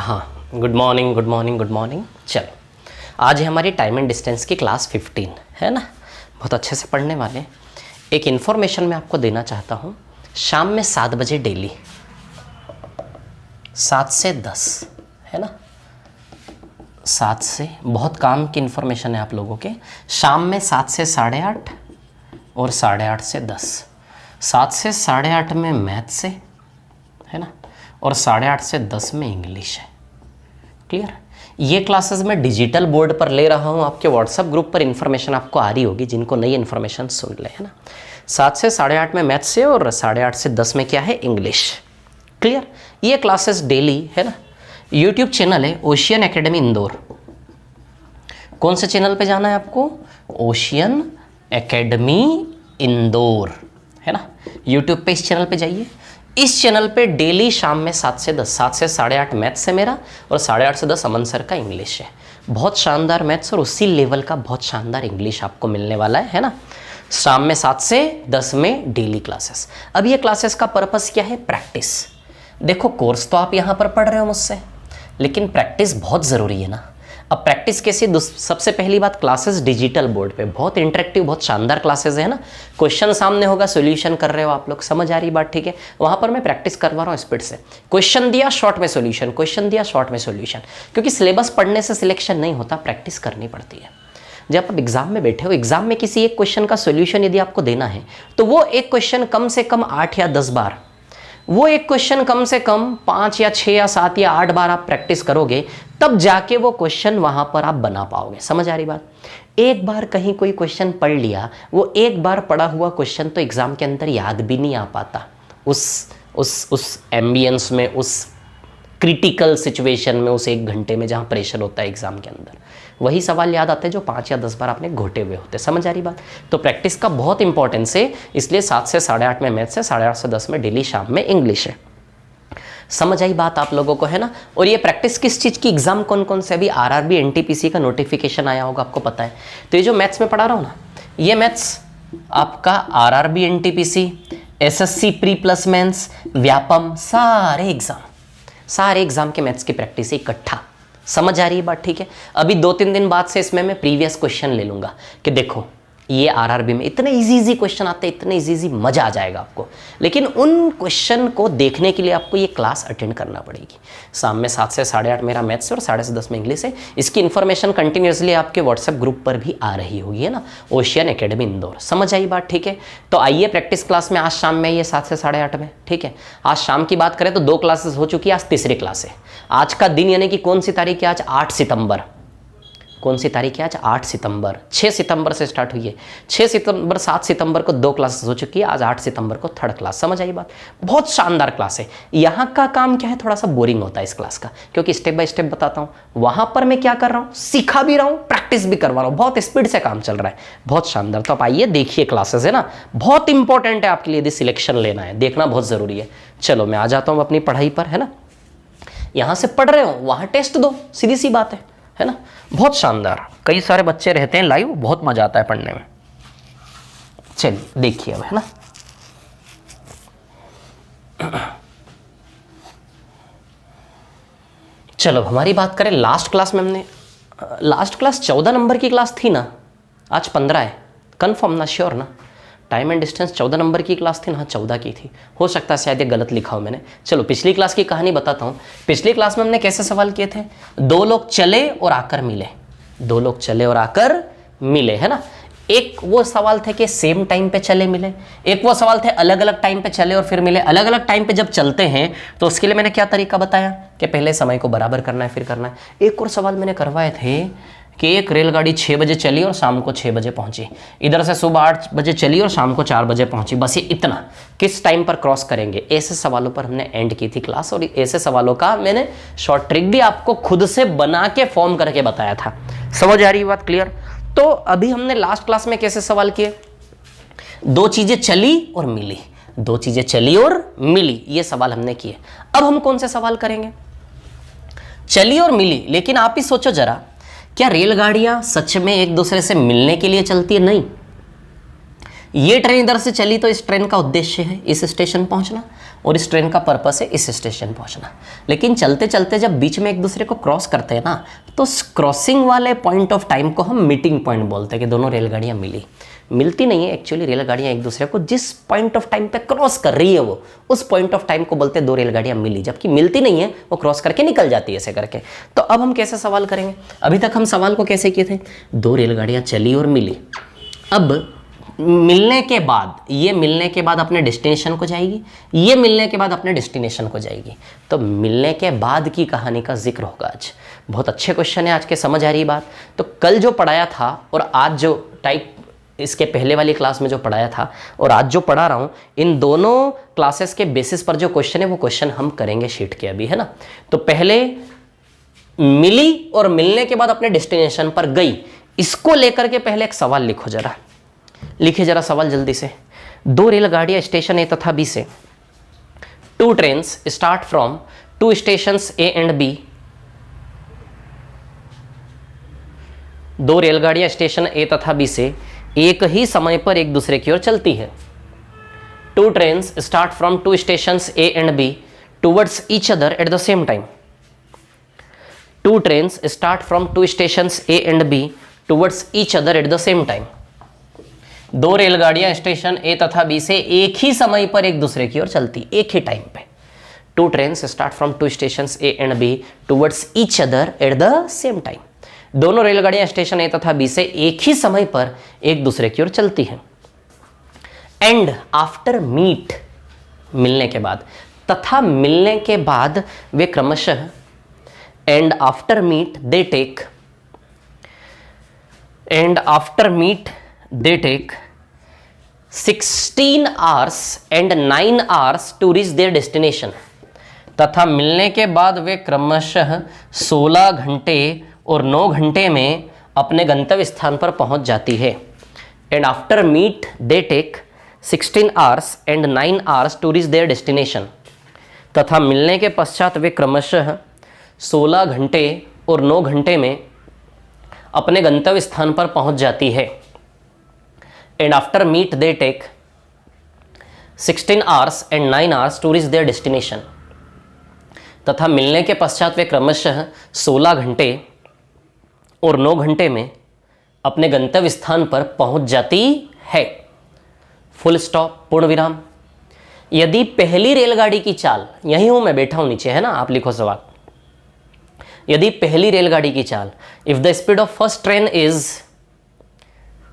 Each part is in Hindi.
हाँ, good morning good morning good morning. चलो, आज है हमारी टाइम एंड डिस्टेंस की क्लास 15 है ना। बहुत अच्छे से पढ़ने वाले। एक इन्फॉर्मेशन मैं आपको देना चाहता हूँ। शाम में 7 बजे डेली 7 से 10 है ना, 7 से बहुत काम की इन्फॉर्मेशन है आप लोगों के। शाम में 7 से 8:30 और 8:30 से 10। 7 से 8:30 में मैथ से है ना, और 8:30 से 10 में इंग्लिश है। क्लियर? ये क्लासेस मैं डिजिटल बोर्ड पर ले रहा हूँ। आपके व्हाट्सएप ग्रुप पर इन्फॉर्मेशन आपको आ रही होगी, जिनको नई इन्फॉर्मेशन सुन ले है ना। 7 से 8:30 में मैथ से और 8:30 से 10 में क्या है, इंग्लिश। क्लियर? ये क्लासेस डेली है ना। यूट्यूब चैनल है ओशियन एकेडमी इंदौर। कौन से चैनल पे जाना है आपको? ओशियन एकेडमी इंदौर है ना। यूट्यूब पे इस चैनल पे जाइए। इस चैनल पे डेली शाम में 7 से 10, 7 से 8:30 मैथ्स है मेरा और 8:30 से 10 अमन सर का इंग्लिश है। बहुत शानदार मैथ्स और उसी लेवल का बहुत शानदार इंग्लिश आपको मिलने वाला है ना। शाम में 7 से 10 में डेली क्लासेस। अब ये क्लासेस का पर्पस क्या है? प्रैक्टिस। देखो, कोर्स तो आप यहाँ पर पढ़ रहे हो मुझसे, लेकिन प्रैक्टिस बहुत ज़रूरी है ना। अब प्रैक्टिस कैसे? सबसे पहली बात, क्लासेस डिजिटल बोर्ड पे बहुत इंटरेक्टिव, बहुत शानदार क्लासेस है ना। क्वेश्चन सामने होगा, सॉल्यूशन कर रहे हो आप लोग, समझ आ रही बात? ठीक है, वहाँ पर मैं प्रैक्टिस करवा रहा हूँ स्पीड से। क्वेश्चन दिया, शॉर्ट में सॉल्यूशन, क्वेश्चन दिया, शॉर्ट में सॉल्यूशन। क्योंकि सिलेबस पढ़ने से सिलेक्शन नहीं होता, प्रैक्टिस करनी पड़ती है। जब आप एग्जाम में बैठे हो, एग्जाम में किसी एक क्वेश्चन का सॉल्यूशन यदि आपको देना है, तो वो एक क्वेश्चन कम से कम 8 या 10 बार, वो एक क्वेश्चन कम से कम 5 या 6 या 7 या 8 बार आप प्रैक्टिस करोगे, तब जाके वो क्वेश्चन वहां पर आप बना पाओगे। समझ आ रही बात? एक बार कहीं कोई क्वेश्चन पढ़ लिया, वो एक बार पढ़ा हुआ क्वेश्चन तो एग्जाम के अंदर याद भी नहीं आ पाता। उस एम्बियंस में, उस क्रिटिकल सिचुएशन में, उस 1 घंटे में जहाँ प्रेशर होता है एग्जाम के अंदर, वही सवाल याद आते हैं जो 5 या 10 बार आपने घोटे हुए होते। समझ आ रही बात? तो प्रैक्टिस का बहुत इंपॉर्टेंस है। इसलिए 7 से 8:30 में मैथ्स है, 8:30 से 10 में डेली शाम में इंग्लिश है। समझ आई बात आप लोगों को है ना। और ये प्रैक्टिस किस चीज़ की? एग्जाम कौन कौन से? अभी आरआरबी एनटीपीसी का नोटिफिकेशन आया होगा, आपको पता है। तो ये जो मैथ्स में पढ़ा रहा हूँ ना, ये मैथ्स आपका RRB NTPC, SSC pre plus mains, Vyapam, सारे एग्जाम के मैथ्स की प्रैक्टिस इकट्ठा। समझ आ रही है बात? ठीक है। अभी 2-3 दिन बाद से इसमें मैं प्रीवियस क्वेश्चन ले लूंगा कि देखो, ये आरआरबी में इतने इजी क्वेश्चन आते हैं, इतने इजी, मजा आ जाएगा आपको। लेकिन उन क्वेश्चन को देखने के लिए आपको ये क्लास अटेंड करना पड़ेगी। शाम में 7 से 8:30 मेरा मैथ्स और 7:30 से 10 में इंग्लिश है। इसकी इन्फॉर्मेशन कंटिन्यूसली आपके व्हाट्सएप ग्रुप पर भी आ रही होगी है ना, ओशियन एकेडमी इंदौर। समझ आई बात? ठीक है। तो आइए प्रैक्टिस क्लास में आज शाम में ये 7 से 8:30 में। ठीक है। आज शाम की बात करें तो 2 क्लासेस हो चुकी है, आज तीसरी क्लास है। आज का दिन यानी कि कौन सी तारीख है? आज 8 सितंबर। कौन सी तारीख है आज? 8 सितंबर। 6 सितंबर से स्टार्ट हुई है। 6 सितंबर, 7 सितंबर को 2 क्लासेस हो चुकी है। आज 8 सितंबर को 3rd क्लास। समझ आई बात? बहुत शानदार क्लास है। यहाँ का काम क्या है, थोड़ा सा बोरिंग होता है इस क्लास का, क्योंकि स्टेप बाय स्टेप बताता हूँ। वहाँ पर मैं क्या कर रहा हूँ, सिखा भी रहा हूँ, प्रैक्टिस भी करवा रहा हूँ। बहुत स्पीड से काम चल रहा है, बहुत शानदार। तो आप आइए देखिए क्लासेस है ना, बहुत इंपॉर्टेंट है आपके लिए। यदि सिलेक्शन लेना है, देखना बहुत ज़रूरी है। चलो मैं आ जाता हूँ अपनी पढ़ाई पर है ना। यहाँ से पढ़ रहे हो, वहाँ टेस्ट दो, सीधी सी बात है ना। बहुत शानदार, कई सारे बच्चे रहते हैं लाइव, बहुत मजा आता है पढ़ने में। चलिए देखिए अब है ना। चलो हमारी बात करें लास्ट क्लास में। हमने लास्ट क्लास 14 नंबर की क्लास थी ना, आज 15 है। कंफर्म ना? श्योर ना? टाइम एंड डिस्टेंस 14 नंबर की क्लास थी ना? हाँ 14 की थी। हो सकता है शायद ये गलत लिखा हो मैंने। चलो पिछली क्लास की कहानी बताता हूँ। पिछली क्लास में हमने कैसे सवाल किए थे? 2 लोग चले और आकर मिले। 2 लोग चले और आकर मिले है ना। एक वो सवाल थे कि सेम टाइम पे चले मिले, एक वो सवाल थे अलग अलग टाइम पे चले और फिर मिले। अलग अलग टाइम पे जब चलते हैं तो उसके लिए मैंने क्या तरीका बताया कि पहले समय को बराबर करना है, फिर करना है। एक और सवाल मैंने करवाए थे कि एक रेलगाड़ी 6 बजे चली और शाम को 6 बजे पहुंची। इधर से सुबह 8 बजे चली और शाम को 4 बजे पहुंची। बस ये इतना, किस टाइम पर क्रॉस करेंगे, ऐसे सवालों पर हमने एंड की थी क्लास। और ऐसे सवालों का मैंने शॉर्ट ट्रिक भी आपको खुद से बना के फॉर्म करके बताया था। समझ आ रही बात? क्लियर? तो अभी हमने लास्ट क्लास में कैसे सवाल किए? 2 चीजें चली और मिली, 2 चीजें चली और मिली, ये सवाल हमने किए। अब हम कौन से सवाल करेंगे? चली और मिली। लेकिन आप ही सोचो जरा, क्या रेलगाड़ियां सच में एक दूसरे से मिलने के लिए चलती है? नहीं। ये ट्रेन इधर से चली तो इस ट्रेन का उद्देश्य है इस स्टेशन पहुंचना, और इस ट्रेन का पर्पस है इस स्टेशन पहुंचना। लेकिन चलते चलते जब बीच में एक दूसरे को क्रॉस करते हैं ना, तो क्रॉसिंग वाले पॉइंट ऑफ टाइम को हम मीटिंग पॉइंट बोलते हैं कि दोनों रेलगाड़ियां मिलती नहीं है एक्चुअली। रेलगाड़ियां एक दूसरे को जिस पॉइंट ऑफ टाइम पे क्रॉस कर रही है वो उस पॉइंट ऑफ टाइम को बोलते हैं दो रेलगाड़ियां मिली, जबकि मिलती नहीं है, वो क्रॉस करके निकल जाती है ऐसे करके। तो अब हम कैसे सवाल करेंगे? अभी तक हम सवाल को कैसे किए थे? दो रेलगाड़ियां चली और मिली। अब मिलने के बाद, ये मिलने के बाद अपने डेस्टिनेशन को जाएगी, ये मिलने के बाद अपने डेस्टिनेशन को जाएगी। तो मिलने के बाद की कहानी का जिक्र होगा आज। बहुत अच्छे क्वेश्चन है आज के, समझ आ रही बात? तो कल जो पढ़ाया था और आज जो टाइप इसके पहले वाली क्लास में जो पढ़ाया था और आज जो पढ़ा रहा हूं, इन दोनों क्लासेस के बेसिस पर जो क्वेश्चन है वो क्वेश्चन हम करेंगे शीट के अभी, है ना। तो पहले मिली और मिलने के बाद अपने डेस्टिनेशन पर गई, इसको लेकर के पहले एक सवाल लिखो जरा, लिखिए जरा सवाल जल्दी से। दो रेलगाड़ियां स्टेशन ए तथा बी से, two trains start from two stations A and B. दो रेलगाड़ियां स्टेशन ए तथा बी से एक ही समय पर एक दूसरे की ओर चलती है। Two trains start from two stations A and B towards each other at the same time. Two trains start from two stations A and B towards each other at the same time. दो रेलगाड़ियां स्टेशन ए तथा बी से एक ही समय पर एक दूसरे की ओर चलती, एक ही टाइम पे। Two trains start from two stations A and B towards each other at the same time. दोनों रेलगाड़ियां स्टेशन ए तथा बी से एक ही समय पर एक दूसरे की ओर चलती हैं। एंड आफ्टर मीट, मिलने के बाद, तथा मिलने के बाद वे क्रमशः, and after meet they take, and after meet they take 16 hours and 9 hours to reach their destination। तथा मिलने के बाद वे क्रमशः 16 घंटे और 9 घंटे में अपने गंतव्य स्थान पर पहुंच जाती है। And after meet they take 16 hours and 9 hours to reach their destination। तथा मिलने के पश्चात वे क्रमशः 16 घंटे और 9 घंटे में अपने गंतव्य स्थान पर पहुंच जाती है। And after meet they take 16 hours and 9 hours to reach their destination। तथा मिलने के पश्चात वे क्रमशः 16 घंटे और 9 घंटे में अपने गंतव्य स्थान पर पहुंच जाती है। फुल स्टॉप, पूर्ण विराम। यदि पहली रेलगाड़ी की चाल, यही हूं मैं, बैठा हूं नीचे, है ना, आप लिखो सवाल। यदि पहली रेलगाड़ी की चाल, if the speed of first train is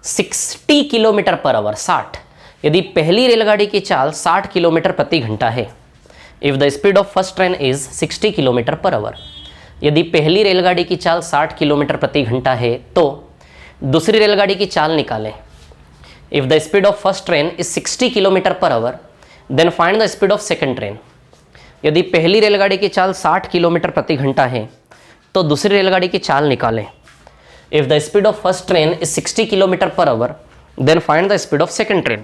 60 kilometre per our, 60, यदि पहली रेलगाड़ी की चाल 60 किलोमीटर प्रति घंटा है। If the speed of first train is 60 kilometre per our, यदि पहली रेलगाड़ी की चाल 60 किलोमीटर प्रति घंटा है तो दूसरी रेलगाड़ी की चाल निकालें। If the speed of first train is 60 kilometre per hour, then find the speed of second train. यदि पहली रेलगाड़ी की चाल 60 किलोमीटर प्रति घंटा है तो दूसरी रेलगाड़ी की चाल निकालें। If the speed of first train is 60 kilometre per our, then find the speed of second train।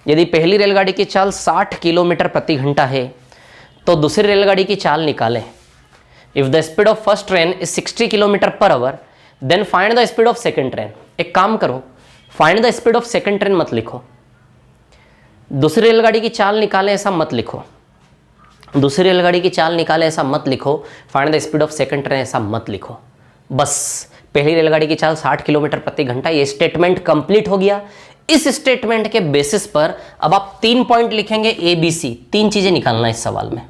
यदि पहली रेलगाड़ी की चाल 60 किलोमीटर प्रति घंटा है तो दूसरी रेलगाड़ी की चाल निकालें। If the speed of first train is 60 kilometre per our, then find the speed of second train। एक काम करो, find the speed of second train मत लिखो, दूसरी रेलगाड़ी की चाल निकालें ऐसा मत लिखो, दूसरी रेलगाड़ी की चाल निकालें ऐसा मत लिखो, find the speed of second train ऐसा मत लिखो। बस पहली रेलगाड़ी की चाल 60 किलोमीटर प्रति घंटा, ये स्टेटमेंट कंप्लीट हो गया। इस स्टेटमेंट के बेसिस पर अब आप 3 पॉइंट लिखेंगे, ए बी सी, 3 चीजें निकालना इस सवाल में।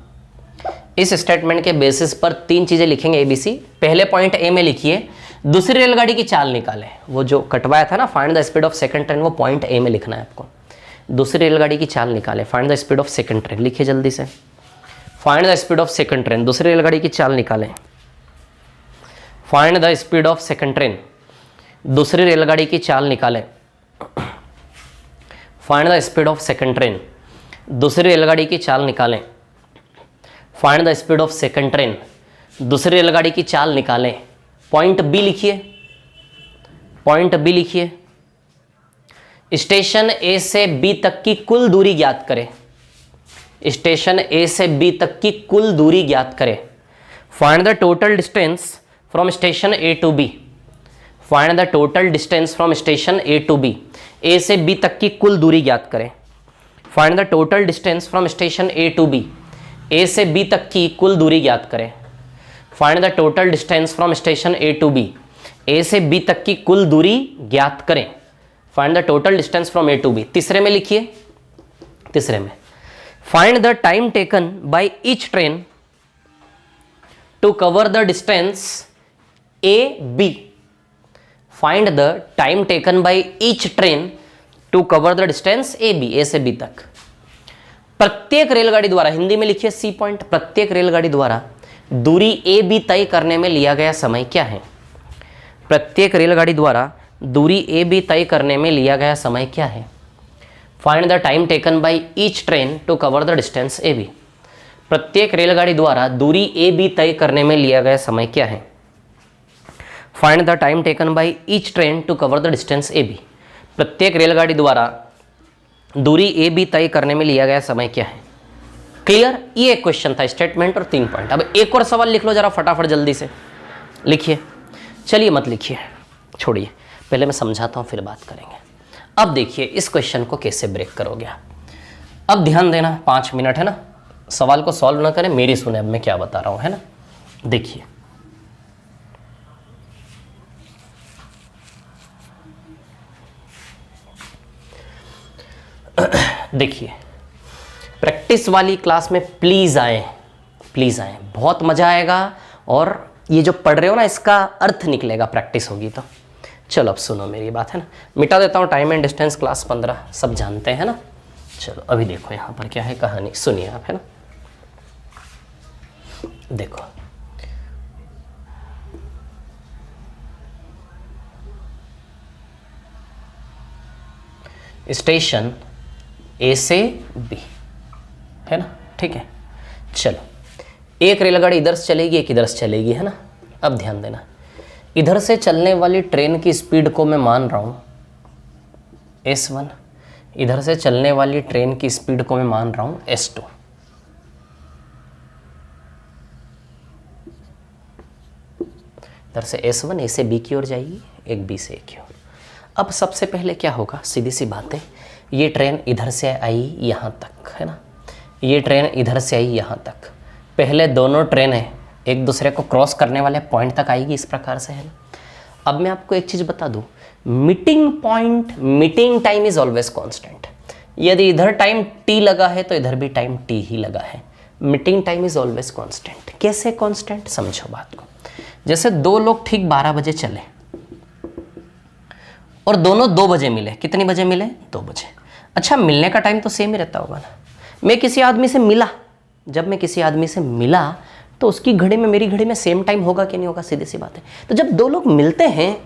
इस स्टेटमेंट के बेसिस पर 3 चीजें लिखेंगे, ए बी सी। पहले पॉइंट ए में लिखिए दूसरी रेलगाड़ी की चाल निकालें, वो जो कटवाया था ना, find the speed of second train, वो पॉइंट ए में लिखना है आपको। दूसरी रेलगाड़ी की चाल निकालें, find the speed of second train, लिखिए जल्दी से। Find the speed of second train, दूसरी रेलगाड़ी की चाल निकालें। Find the speed of second train, दूसरी रेलगाड़ी की चाल निकालें। Find the speed of second train, दूसरी रेलगाड़ी की चाल निकालें। Find the speed of second train, दूसरी रेलगाड़ी की चाल निकालें। पॉइंट बी लिखिए, पॉइंट बी लिखिए। स्टेशन ए से बी तक की कुल दूरी ज्ञात करें। स्टेशन ए से बी तक की कुल दूरी ज्ञात करें। Find the total distance from station A to B. Find the total distance from station A to B. A से बी तक की कुल दूरी ज्ञात करें। Find the total distance from station A to B, A से बी तक की कुल दूरी ज्ञात करें। Find the total distance from station A to B, A से बी तक की कुल दूरी ज्ञात करें। Find the total distance from A to B. तीसरे में लिखिए, तीसरे में find the time taken by each train to cover the distance A B. Find the time taken by each train to cover the distance A B, A से बी तक। प्रत्येक रेलगाड़ी द्वारा, हिंदी में लिखिए सी पॉइंट, प्रत्येक रेलगाड़ी द्वारा दूरी ए बी तय करने में लिया गया समय क्या है। प्रत्येक रेलगाड़ी द्वारा दूरी ए बी तय करने में लिया गया समय क्या है। Find the time taken by each train to cover the distance A B. प्रत्येक रेलगाड़ी द्वारा दूरी ए बी तय करने में लिया गया समय क्या है। Find the time taken by each train to cover the distance A B. प्रत्येक रेलगाड़ी द्वारा दूरी ए बी तय करने में लिया गया समय क्या है। क्लियर, ये एक क्वेश्चन था, स्टेटमेंट और 3 पॉइंट। अब एक और सवाल लिख लो जरा फटाफट, जल्दी से लिखिए। चलिए मत लिखिए, छोड़िए, पहले मैं समझाता हूँ फिर बात करेंगे। अब देखिए इस क्वेश्चन को कैसे ब्रेक करोगे आप। अब ध्यान देना, 5 मिनट है ना, सवाल को सॉल्व ना करें, मेरी सुने अब मैं क्या बता रहा हूँ, है ना। देखिए देखिए प्रैक्टिस वाली क्लास में प्लीज आए, प्लीज आए, बहुत मजा आएगा और ये जो पढ़ रहे हो ना इसका अर्थ निकलेगा, प्रैक्टिस होगी तो। चलो अब सुनो मेरी बात, है ना। मिटा देता हूँ टाइम एंड डिस्टेंस क्लास 15 सब जानते हैं ना। चलो अभी देखो यहाँ पर क्या है कहानी, सुनिए आप, है ना। देखो स्टेशन ए से बी, है ना, ठीक है। चलो एक रेलगाड़ी इधर से चलेगी, एक इधर से चलेगी, है ना। अब ध्यान देना, इधर से चलने वाली ट्रेन की स्पीड को मैं मान रहा हूँ S1, इधर से चलने वाली ट्रेन की स्पीड को मैं मान रहा हूँ S2। इधर से S1 A से B की ओर जाएगी, एक B से A की ओर। अब सबसे पहले क्या होगा, सीधी सी बात है, ये ट्रेन इधर से आई यहाँ तक, है ना, ये ट्रेन इधर से आई यहाँ तक। पहले दोनों ट्रेनें एक दूसरे को क्रॉस करने वाले पॉइंट तक आएगी, इस प्रकार से, है ना। अब मैं आपको एक चीज़ बता दूँ, meeting point, meeting time is always constant. यदि इधर टाइम t लगा है तो इधर भी टाइम t ही लगा है। Meeting time is always constant. कैसे कांस्टेंट, समझो बात को। जैसे दो लोग ठीक 12 बजे चले और दोनों 2 बजे मिले। कितनी बजे मिले, 2 बजे। अच्छा, मिलने का टाइम तो सेम ही रहता होगा ना। मैं किसी आदमी से मिला, जब मैं किसी आदमी से मिला तो उसकी घड़ी में मेरी घड़ी में सेम टाइम होगा कि नहीं होगा, सीधी सी बात है। तो जब दो लोग मिलते हैं,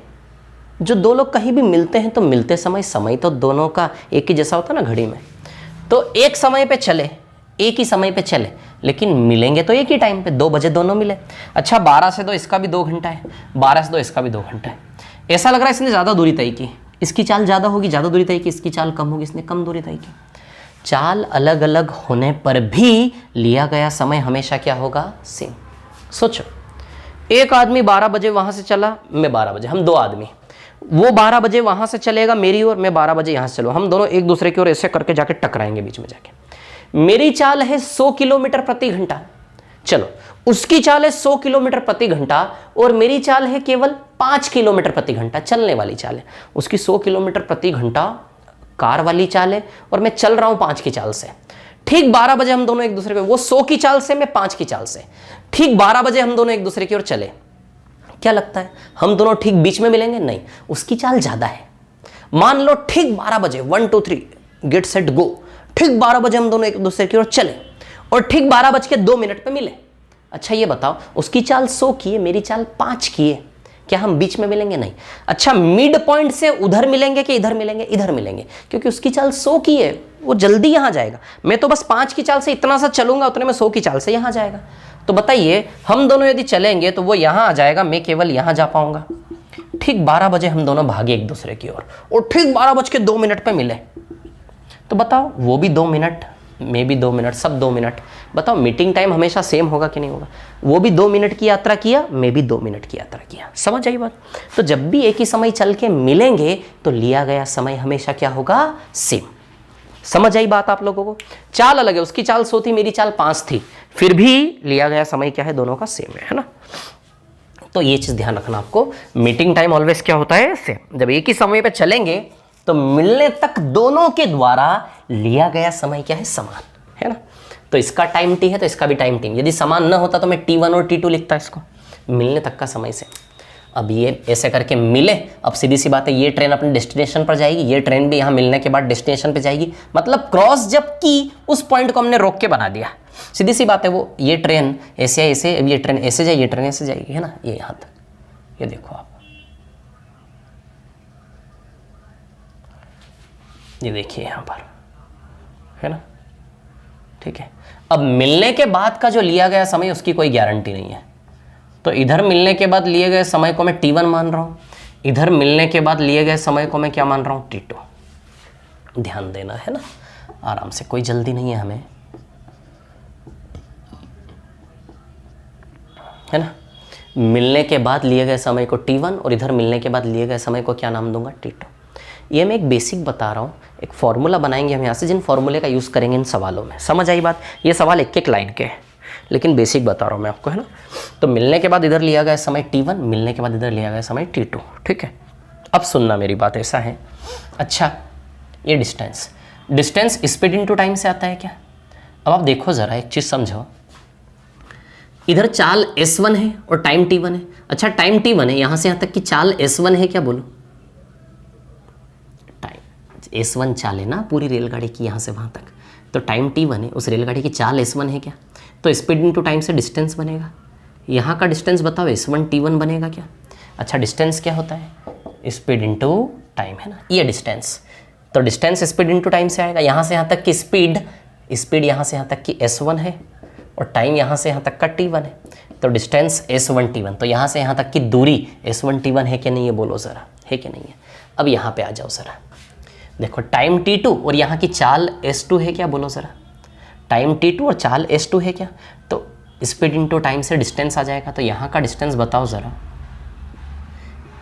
जो दो लोग कहीं भी मिलते हैं तो मिलते समय तो दोनों का एक ही जैसा होता है ना घड़ी में। तो एक समय पे चले, एक ही समय पे चले, लेकिन मिलेंगे तो एक ही टाइम पे, 2 बजे दोनों मिले। अच्छा, 12 से 2 इसका भी 2 घंटा है, 12 से 2 इसका भी 2 घंटा है। ऐसा लग रहा है इसने ज़्यादा दूरी तय की, इसकी चाल ज़्यादा होगी, ज़्यादा दूरी तय की, इसकी चाल कम होगी, इसने कम दूरी तय की। चाल अलग अलग होने पर भी लिया गया समय हमेशा क्या होगा, सेम। सोचो, एक आदमी 12 बजे वहाँ से चला, मैं 12 बजे, हम 2 आदमी। वो 12 बजे वहाँ से चलेगा मेरी ओर, मैं 12 बजे यहाँ से चलूँ, हम दोनों एक दूसरे की ओर ऐसे करके जाके टकराएंगे बीच में जाके। मेरी चाल है 100 किलोमीटर प्रति घंटा, चलो उसकी चाल है 100 किलोमीटर प्रति घंटा और मेरी चाल है केवल 5 किलोमीटर प्रति घंटा, चलने वाली चाल है। उसकी 100 किलोमीटर प्रति घंटा कार वाली चाल है और मैं चल रहा हूँ 5 की चाल से। ठीक 12 बजे हम दोनों एक दूसरे को, वो 100 की चाल से, मैं 5 की चाल से, ठीक 12 बजे हम दोनों एक दूसरे की ओर चले। क्या लगता है हम दोनों ठीक बीच में मिलेंगे? नहीं, उसकी चाल ज्यादा है। मान लो ठीक 12 बजे 1 2 3 गेट सेट गो, ठीक 12 बजे हम दोनों एक दूसरे की ओर चले और ठीक 12:02 पे मिले। अच्छा ये बताओ, उसकी चाल 100 की है, मेरी चाल 5 की है, क्या हम बीच में मिलेंगे? नहीं। अच्छा, मिड पॉइंट से उधर मिलेंगे कि इधर मिलेंगे? इधर मिलेंगे, क्योंकि उसकी चाल 100 की है, वो जल्दी यहां जाएगा। मैं तो बस 5 की चाल से इतना सा चलूंगा, उतने में 100 की चाल से यहां जाएगा। तो बताइए, हम दोनों यदि चलेंगे तो वो यहां आ जाएगा, मैं केवल यहां जा पाऊंगा। ठीक 12 बजे हम दोनों भागे एक दूसरे की ओर और ठीक 12:02 पे मिले। तो बताओ, वो भी 2 मिनट, मैं भी 2 मिनट, सब 2 मिनट। बताओ, मीटिंग टाइम हमेशा सेम होगा कि नहीं होगा? वो भी 2 मिनट की यात्रा किया, मैं भी 2 मिनट की यात्रा किया। समझ आई बात? तो जब भी एक ही समय चल के मिलेंगे तो लिया गया समय हमेशा क्या होगा? सेम। समझ आई बात आप लोगों को? चाल अलग है, उसकी चाल 100 थी, मेरी चाल 5 थी, फिर भी लिया गया समय क्या है, दोनों का सेम है ना। तो ये चीज ध्यान रखना आपको, मीटिंग टाइम ऑलवेज क्या होता है, सेम। जब एक ही समय पे चलेंगे तो मिलने तक दोनों के द्वारा लिया गया समय क्या है, समान है ना। तो इसका टाइम टी है तो इसका भी टाइम टी, यदि समान न होता तो मैं T1 और T2 लिखता इसको, मिलने तक का समय से। अब ये ऐसे करके मिले, अब सीधी सी बात है, ये ट्रेन अपने डेस्टिनेशन पर जाएगी, ये ट्रेन भी यहाँ मिलने के बाद डेस्टिनेशन पे जाएगी, मतलब क्रॉस जब की उस पॉइंट को हमने रोक के बना दिया। सीधी सी बात है, वो ये ट्रेन ऐसे ऐसे, ये ट्रेन ऐसे जाएगी, ये ट्रेन ऐसे जाएगी, है ना, ये यहाँ तक, ये देखो आप, ये देखिए यहाँ पर, है ना, ठीक है। अब मिलने के बाद का जो लिया गया समय उसकी कोई गारंटी नहीं है, तो इधर मिलने के बाद लिए गए समय को मैं T1 मान रहा हूं, इधर मिलने के बाद लिए गए समय को मैं क्या मान रहा हूं, T2। ध्यान देना है ना, आराम से, कोई जल्दी नहीं है हमें, है ना। मिलने के बाद लिए गए समय को T1 और इधर मिलने के बाद लिए गए समय को क्या नाम दूंगा, T2। ये मैं एक बेसिक बता रहा हूँ, एक फॉर्मूला बनाएंगे हम यहाँ से, जिन फॉर्मूले का यूज़ करेंगे इन सवालों में। समझ आई बात? ये सवाल एक एक लाइन के हैं, लेकिन बेसिक बता रहा हूँ मैं आपको, है ना। तो मिलने के बाद इधर लिया गया समय T1, मिलने के बाद इधर लिया गया समय T2, ठीक है। अब सुनना मेरी बात, ऐसा है, अच्छा ये डिस्टेंस स्पीड इनटू टाइम से आता है क्या? अब आप देखो ज़रा, एक चीज़ समझो, इधर चाल S1 है और टाइम T1 है। अच्छा टाइम T1 है, यहाँ से यहाँ तक की चाल S1 है क्या, बोलो? टाइम S1 चाल है ना पूरी रेलगाड़ी की यहाँ से वहाँ तक, तो टाइम T1 है, उस रेलगाड़ी की चाल S1 है क्या? तो स्पीड इनटू टाइम से डिस्टेंस बनेगा। यहाँ का डिस्टेंस बताओ, S1 T1 बनेगा क्या? अच्छा डिस्टेंस क्या होता है, स्पीड इनटू टाइम, है ना, ये डिस्टेंस। तो डिस्टेंस स्पीड इनटू टाइम से आएगा। यहाँ से यहाँ तक की स्पीड यहाँ से यहाँ तक की S1 है और टाइम यहाँ से यहाँ तक का T1 है, तो डिस्टेंस S1 T1। तो यहाँ से यहाँ तक की दूरी S1 T1 है कि नहीं, ये बोलो ज़रा, है कि नहीं है? अब यहाँ पे आ जाओ ज़रा, देखो टाइम T2 और यहाँ की चाल S2 है क्या, बोलो ज़रा। टाइम T2 और चाल S2 है क्या? तो स्पीड इनटू टाइम से डिस्टेंस आ जाएगा। तो यहाँ का डिस्टेंस बताओ ज़रा,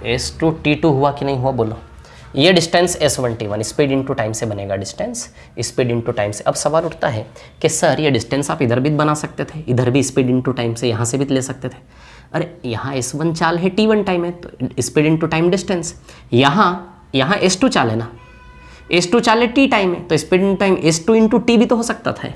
S2 T2 हुआ कि नहीं हुआ, बोलो। ये distance S1 T1 speed into time से बनेगा, डिस्टेंस स्पीड इनटू टाइम से। अब सवाल उठता है कि सर ये डिस्टेंस आप इधर भी बना सकते थे, इधर भी स्पीड इनटू टाइम से यहाँ से भी ले सकते थे। अरे यहाँ S1 चाल है, T1 टाइम है, तो स्पीड इनटू टाइम डिस्टेंस। यहाँ S2 चाल है ना, S2 चाल है, T टाइम है, तो speed into time S2 into T भी तो हो सकता था,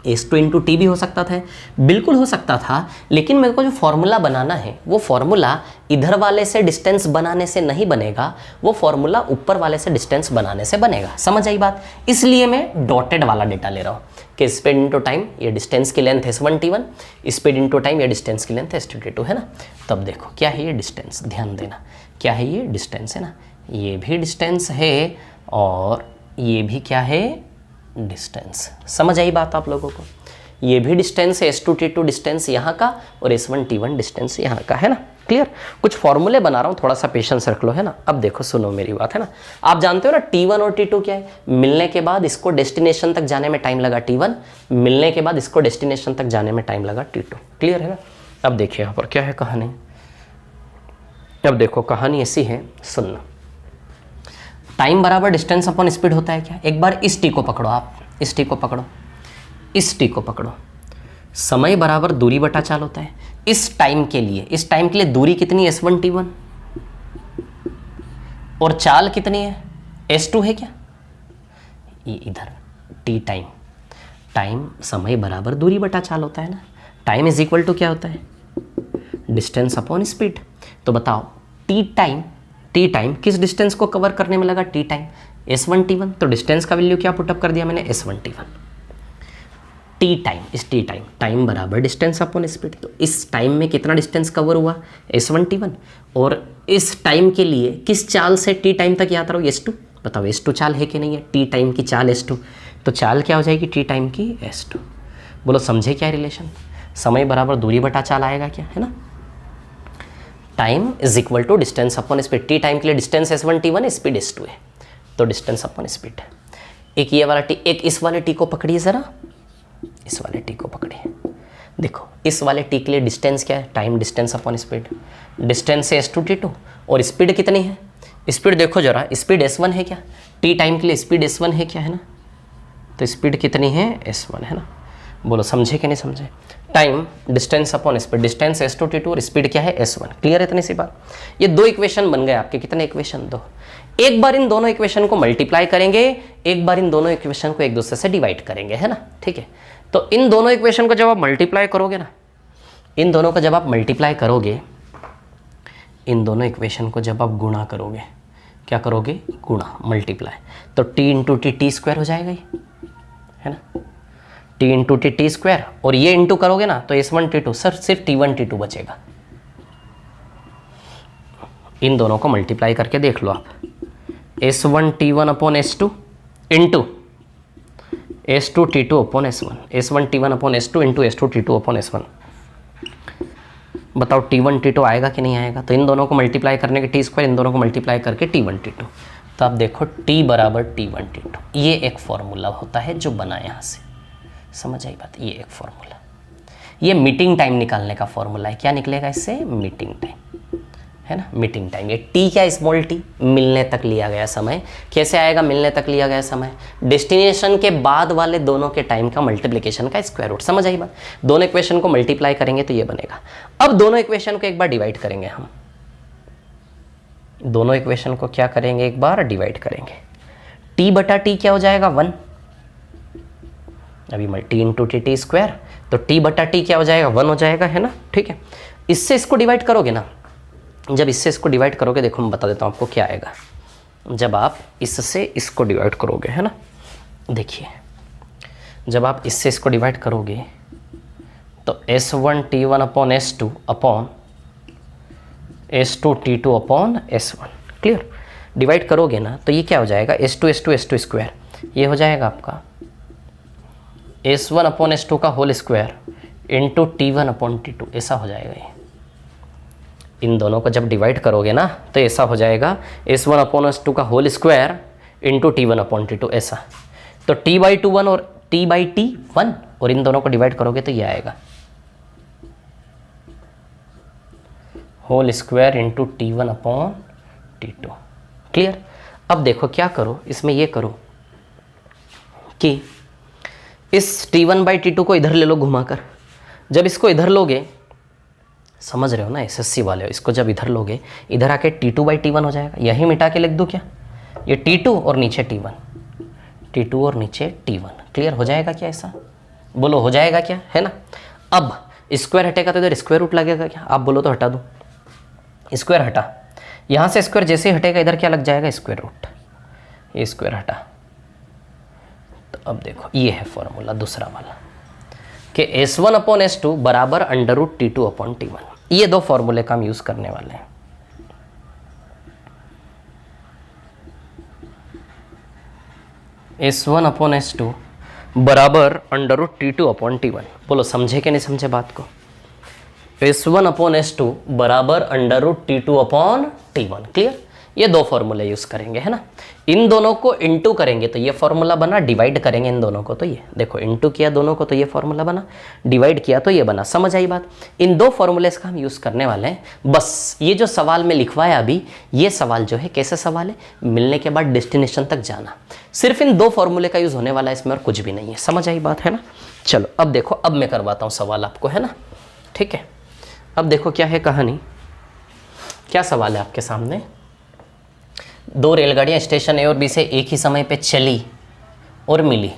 S2 इंटू टी भी हो सकता था, बिल्कुल हो सकता था। लेकिन मेरे को जो फॉर्मूला बनाना है वो फॉर्मूला इधर वाले से डिस्टेंस बनाने से नहीं बनेगा, वो फॉर्मूला ऊपर वाले से डिस्टेंस बनाने से बनेगा। समझ आई बात? इसलिए मैं डॉटेड वाला डेटा ले रहा हूँ कि स्पीड इंटू टाइम ये डिस्टेंस की length S1 T1, speed into time ये डिस्टेंस की लेंथ S2 T2, है ना। तब देखो क्या है ये डिस्टेंस, ध्यान देना, क्या है ये डिस्टेंस, है ना, ये भी डिस्टेंस है और ये भी क्या है, डिस्टेंस। समझ आई बात आप लोगों को? ये भी डिस्टेंस है, S2 T2 डिस्टेंस यहाँ का और S1 T1 डिस्टेंस यहाँ का, है ना। क्लियर? कुछ फॉर्मूले बना रहा हूँ, थोड़ा सा पेशेंस रख लो, है ना। अब देखो सुनो मेरी बात, है ना। आप जानते हो ना T1 और T2 क्या है? मिलने के बाद इसको डेस्टिनेशन तक जाने में टाइम लगा T1, मिलने के बाद इसको डेस्टिनेशन तक जाने में टाइम लगा T2। क्लियर है ना। अब देखिए यहाँ पर क्या है कहानी। अब देखो कहानी ऐसी है, सुनना। टाइम बराबर डिस्टेंस अपॉन स्पीड होता है क्या? एक बार इस टी को पकड़ो, आप इस टी को पकड़ो, इस टी को पकड़ो। समय बराबर दूरी बटा चाल होता है। इस टाइम के लिए दूरी कितनी है, S1 T1, और चाल कितनी है, S2 है क्या? ये इधर टी टाइम समय बराबर दूरी बटा चाल होता है ना। टाइम इज इक्वल टू क्या होता है, डिस्टेंस अपॉन स्पीड। तो बताओ टी टाइम किस डिस्टेंस को कवर करने में लगा, टी टाइम S1 T1। तो डिस्टेंस का वैल्यू क्या पुटअप कर दिया मैंने, S1 T1। टी टाइम बराबर डिस्टेंस अपॉन स्पीड। तो इस टाइम में कितना डिस्टेंस कवर हुआ, S1 T1। और इस टाइम के लिए किस चाल से टी टाइम तक यात्रा हुई, S2। बताओ S2 चाल है कि नहीं है, टी टाइम की चाल S2। तो चाल क्या हो जाएगी, टी टाइम की S2। बोलो समझे क्या रिलेशन? समय बराबर दूरी बटा चाल आएगा क्या, है ना। Time is equal to distance upon speed. T time के लिए डिस्टेंस S1 T1 है, स्पीड S2 है, तो डिस्टेंस अपॉन स्पीड। एक ये वाला टी, एक इस वाले टी को पकड़िए ज़रा, इस वाले टी को पकड़िए। देखो इस वाले टी के लिए डिस्टेंस क्या है, time distance upon speed. Distance है S2 T2 और स्पीड कितनी है, स्पीड देखो जरा, स्पीड S1 है क्या, टी टाइम के लिए स्पीड S1 है क्या, है ना। तो स्पीड कितनी है S1 है ना। बोलो समझे कि नहीं समझे। Time distance upon speed, distance S2 T2 और स्पीड क्या है S1। क्लियर है इतनी सी बात। ये दो इक्वेशन बन गए आपके। कितने इक्वेशन? दो। एक बार इन दोनों इक्वेशन को मल्टीप्लाई करेंगे, एक बार इन दोनों इक्वेशन को एक दूसरे से डिवाइड करेंगे, है ना। ठीक है, तो इन दोनों इक्वेशन को जब आप मल्टीप्लाई करोगे ना, इन दोनों को जब आप मल्टीप्लाई करोगे, इन दोनों इक्वेशन को जब आप गुणा करोगे, क्या करोगे? गुणा, मल्टीप्लाई, तो t इंटू टी स्क्वायर हो जाएगा ये, है ना। t इंटू टी स्क्वायर, और ये इंटू करोगे ना तो S1 T2, सर सिर्फ T1 T2 बचेगा। इन दोनों को मल्टीप्लाई करके देख लो आप, S1 T1 upon S2 into S2 T2 upon S1, S1 T1 upon S2 into S2 T2 upon S1। बताओ T1 T2 आएगा कि नहीं आएगा? तो इन दोनों को मल्टीप्लाई करने के टी स्क्वायर, इन दोनों को मल्टीप्लाई करके T1 T2। तो आप देखो T बराबर T1 T2, ये एक फॉर्मूला होता है जो बना यहाँ से। समझ आई बात? ये एक फॉर्मूला, ये मीटिंग टाइम निकालने का फॉर्मूला है। क्या निकलेगा इससे? मीटिंग टाइम, है ना। मीटिंग टाइम, ये टी क्या? स्मॉल टी, मिलने तक लिया गया समय। कैसे आएगा मिलने तक लिया गया समय? डेस्टिनेशन के बाद वाले दोनों के टाइम का मल्टीप्लिकेशन का स्क्वायर रूट। समझ आई बात? दोनों इक्वेशन को मल्टीप्लाई करेंगे तो ये बनेगा। अब दोनों इक्वेशन को एक बार डिवाइड करेंगे हम, दोनों इक्वेशन को क्या करेंगे? एक बार डिवाइड करेंगे। टी बटा टी क्या हो जाएगा? 1। अभी टी इंटू टी स्क्वायर, तो टी बटा टी क्या हो जाएगा? 1 हो जाएगा, है ना। ठीक है, इससे इसको डिवाइड करोगे ना, जब इससे इसको डिवाइड करोगे, देखो मैं बता देता हूँ आपको क्या आएगा। जब आप इससे इसको डिवाइड करोगे, है ना, देखिए जब आप इससे इसको डिवाइड करोगे तो S1 T1 upon S2 upon S2 T2 upon S1। Clear? Divide करोगे ना तो ये क्या हो जाएगा? S2 स्क्वायर, ये हो जाएगा आपका S1 अपॉन S2 का whole square into T1 upon T2, ऐसा हो जाएगा ये। इन दोनों को जब डिवाइड करोगे ना तो ऐसा हो जाएगा S1 अपॉन S2 का whole square into T1 upon T2, ऐसा। तो T/2 1 और T/T 1, और इन दोनों को डिवाइड करोगे तो ये आएगा whole square into T1 upon T2। Clear? अब देखो क्या करो, इसमें ये करो कि इस T1/T2 को इधर ले लो घुमाकर। जब इसको इधर लोगे, समझ रहे हो ना SSC वाले हो, इसको जब इधर लोगे, इधर आके T2/T1 हो जाएगा। यही मिटा के लिख दूँ क्या? ये T2 और नीचे T1, T2 और नीचे T1। क्लियर हो जाएगा क्या? ऐसा बोलो, हो जाएगा क्या, है ना। अब स्क्वायर हटेगा तो इधर स्क्वायर रूट लगेगा क्या? आप बोलो तो हटा दो। स्क्वायर हटा, यहाँ से स्क्वायर जैसे ही हटेगा इधर क्या लग जाएगा? Square root. ये स्क्वायर हटा, तो अब देखो ये है फॉर्मूला दूसरा वाला कि S1 अपॉन S2 बराबर under root T2 upon T1। ये दो फॉर्मूले का हम यूज करने वाले हैं। S1 अपॉन S2 बराबर under root T2 upon T1। बोलो समझे कि नहीं समझे बात को? S1 अपॉन S2 बराबर under root T2 upon T1। Clear? ये दो फॉर्मूले यूज करेंगे, है ना। इन दोनों को इंटू करेंगे तो ये फॉर्मूला बना, डिवाइड करेंगे इन दोनों को तो ये देखो, इंटू किया दोनों को तो ये फॉर्मूला बना, डिवाइड किया तो ये बना। समझ आई बात? इन दो फॉर्मूलेस का हम यूज करने वाले हैं। बस ये जो सवाल में लिखवाया अभी, ये सवाल जो है कैसे सवाल है? मिलने के बाद डेस्टिनेशन तक जाना। सिर्फ इन दो फॉर्मूले का यूज होने वाला है इसमें, और कुछ भी नहीं है। समझ आई बात, है ना। चलो अब देखो, अब मैं करवाता हूँ सवाल आपको, है ना। ठीक है, अब देखो क्या है कहानी, क्या सवाल है आपके सामने। दो रेलगाड़ियाँ स्टेशन ए और बी से एक ही समय पे चली और मिली।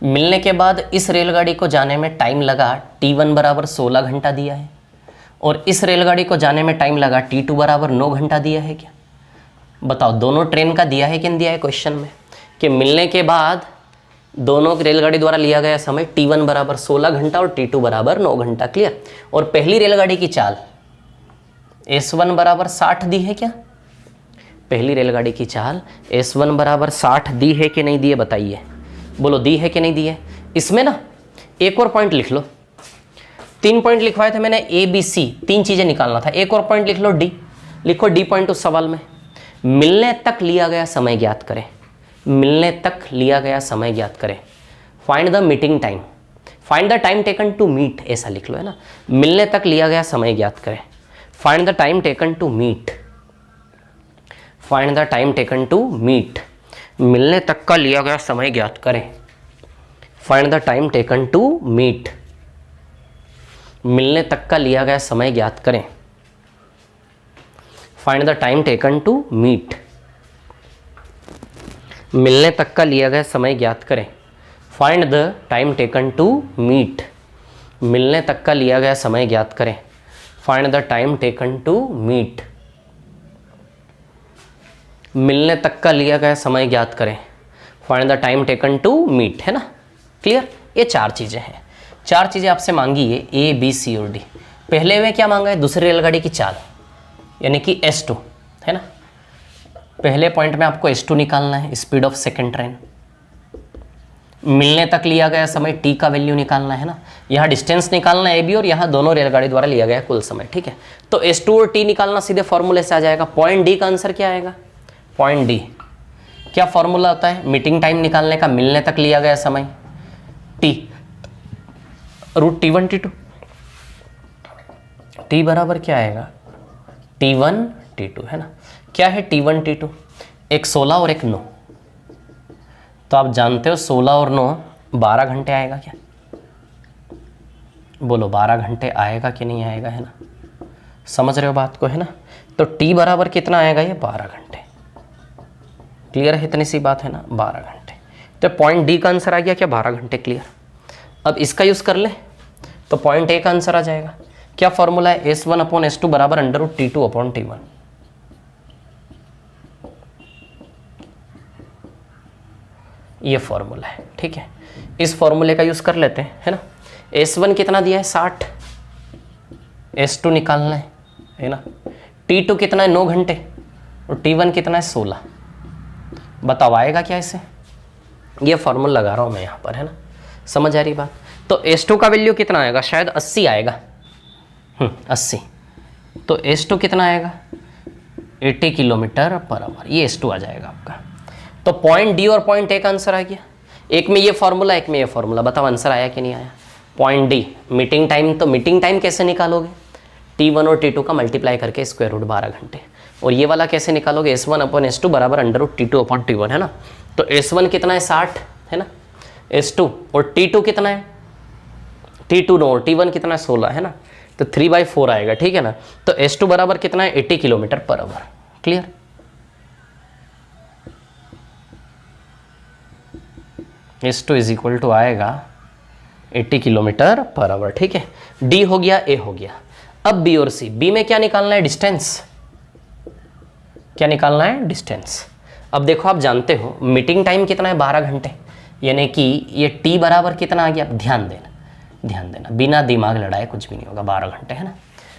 मिलने के बाद इस रेलगाड़ी को जाने में टाइम लगा T1 बराबर 16 घंटा दिया है, और इस रेलगाड़ी को जाने में टाइम लगा T2 बराबर 9 घंटा दिया है क्या? बताओ, दोनों ट्रेन का दिया है कि नहीं दिया है क्वेश्चन में, कि मिलने के बाद दोनों रेलगाड़ी द्वारा लिया गया समय T1 बराबर 16 घंटा और T2 बराबर 9 घंटा। क्लियर? और पहली रेलगाड़ी की चाल S1 बराबर 60 दी है क्या? पहली रेलगाड़ी की चाल S1 बराबर 60 दी है कि नहीं दी है? बताइए, बोलो दी है कि नहीं दी है? इसमें ना एक और पॉइंट लिख लो। 3 पॉइंट लिखवाए थे मैंने, ABC, 3 चीज़ें निकालना था। एक और पॉइंट लिख लो, D। लिखो D पॉइंट उस सवाल में। मिलने तक लिया गया समय ज्ञात करें, मिलने तक लिया गया समय ज्ञात करें। Find the meeting time, find the time taken to meet, ऐसा लिख लो, है ना। मिलने तक लिया गया समय ज्ञात करें, find the time taken to meet, find the time taken to meet, मिलने तक का लिया गया समय ज्ञात करें। Find the time taken to meet, मिलने तक का लिया गया समय ज्ञात करें। Find the time taken to meet, मिलने तक का लिया गया समय ज्ञात करें। Find the time taken to meet, मिलने तक का लिया गया समय ज्ञात करें। Find the time taken to meet, मिलने तक का लिया गया समय ज्ञात करें। Find the time taken to meet, है ना, क्लियर। ये चार चीज़ें हैं, चार चीज़ें आपसे मांगी है ए बी सी और डी। पहले में क्या मांगा है, दूसरी रेलगाड़ी की चाल यानी कि S2, है ना। पहले पॉइंट में आपको S2 निकालना है, स्पीड ऑफ सेकेंड ट्रेन। मिलने तक लिया गया समय T का वैल्यू निकालना है ना, यहाँ डिस्टेंस निकालना है AB और यहाँ दोनों रेलगाड़ी द्वारा लिया गया कुल समय, ठीक है। तो S2 और T निकालना सीधे फॉर्मूले से आ जाएगा। पॉइंट डी का आंसर क्या आएगा, पॉइंट डी क्या फॉर्मूला होता है, मीटिंग टाइम निकालने का, मिलने तक लिया गया समय T root T1 T2, T बराबर क्या आएगा T1 T2, है ना। क्या है T1 T2, एक 16 और एक 9। तो आप जानते हो 16 और 9 12 घंटे आएगा क्या, बोलो 12 घंटे आएगा कि नहीं आएगा, है ना। समझ रहे हो बात को, है ना। तो T बराबर कितना आएगा, ये 12 घंटे। क्लियर है, इतनी सी बात है ना, 12 घंटे। तो पॉइंट डी का आंसर आ गया क्या, 12 घंटे। क्लियर। अब इसका यूज़ कर ले तो पॉइंट ए का आंसर आ जाएगा। क्या फॉर्मूला है, S1/S2 बराबर √T2/T1। ये फॉर्मूला है, ठीक है। इस फॉर्मूले का यूज़ कर लेते हैं, है ना। S1 कितना दिया है 60, S2 निकालना है ना। T2 कितना है 9 घंटे और T1 कितना है 16। बताओ आएगा क्या इसे, ये फॉर्मूला लगा रहा हूँ मैं यहाँ पर, है ना। समझ आ रही बात। तो S2 का वैल्यू कितना आएगा, शायद 80 आएगा, 80। तो S2 कितना आएगा 80 km/h, ये S2 आ जाएगा आपका। तो पॉइंट डी और पॉइंट ए का आंसर आ गया। एक में ये फॉर्मूला, एक में ये फॉर्मूला। बताओ आंसर आया कि नहीं आया। पॉइंट डी मीटिंग टाइम, तो मीटिंग टाइम कैसे निकालोगे, T1 और T2 का मल्टीप्लाई करके स्क्वायर रूट 12 घंटे। और ये वाला कैसे निकालोगे, S1/S2 बराबर √T2/T1, है ना। तो S1 कितना है 60, है ना, S2 और T2 कितना है T2 और T1 कितना है 16, है ना। तो 3/4 आएगा, ठीक है ना। तो S2 बराबर कितना है 80 km/h। Clear. S2 is equal to आएगा 80 km/h, ठीक है। D हो गया, A हो गया। अब B और C, B में क्या निकालना है, डिस्टेंस। क्या निकालना है, डिस्टेंस। अब देखो आप जानते हो मीटिंग टाइम कितना है 12 घंटे, यानी कि ये T बराबर कितना आ गया, ध्यान देना ध्यान देना, बिना दिमाग लड़ाए कुछ भी नहीं होगा, 12 घंटे, है ना।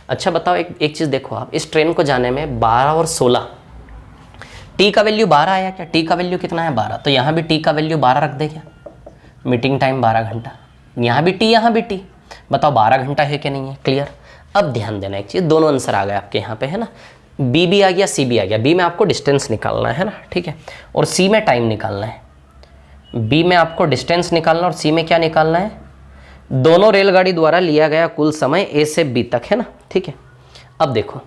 अच्छा बताओ एक चीज़ देखो आप, इस ट्रेन को जाने में 12 और 16, T का वैल्यू 12 आया क्या, T का वैल्यू कितना है 12, तो यहाँ भी T का वैल्यू 12 रख दे क्या, मीटिंग टाइम 12 घंटा, यहाँ भी T यहाँ भी T। बताओ 12 घंटा है कि नहीं है। क्लियर। अब ध्यान देना एक चीज़, दोनों आंसर आ गए आपके यहाँ पे, है ना। B भी आ गया, C भी आ गया। B में आपको डिस्टेंस निकालना है ना, ठीक है, और C में टाइम निकालना है। B में आपको डिस्टेंस निकालना और C में क्या निकालना है, दोनों रेलगाड़ी द्वारा लिया गया कुल समय A से B तक, है ना, ठीक है। अब देखो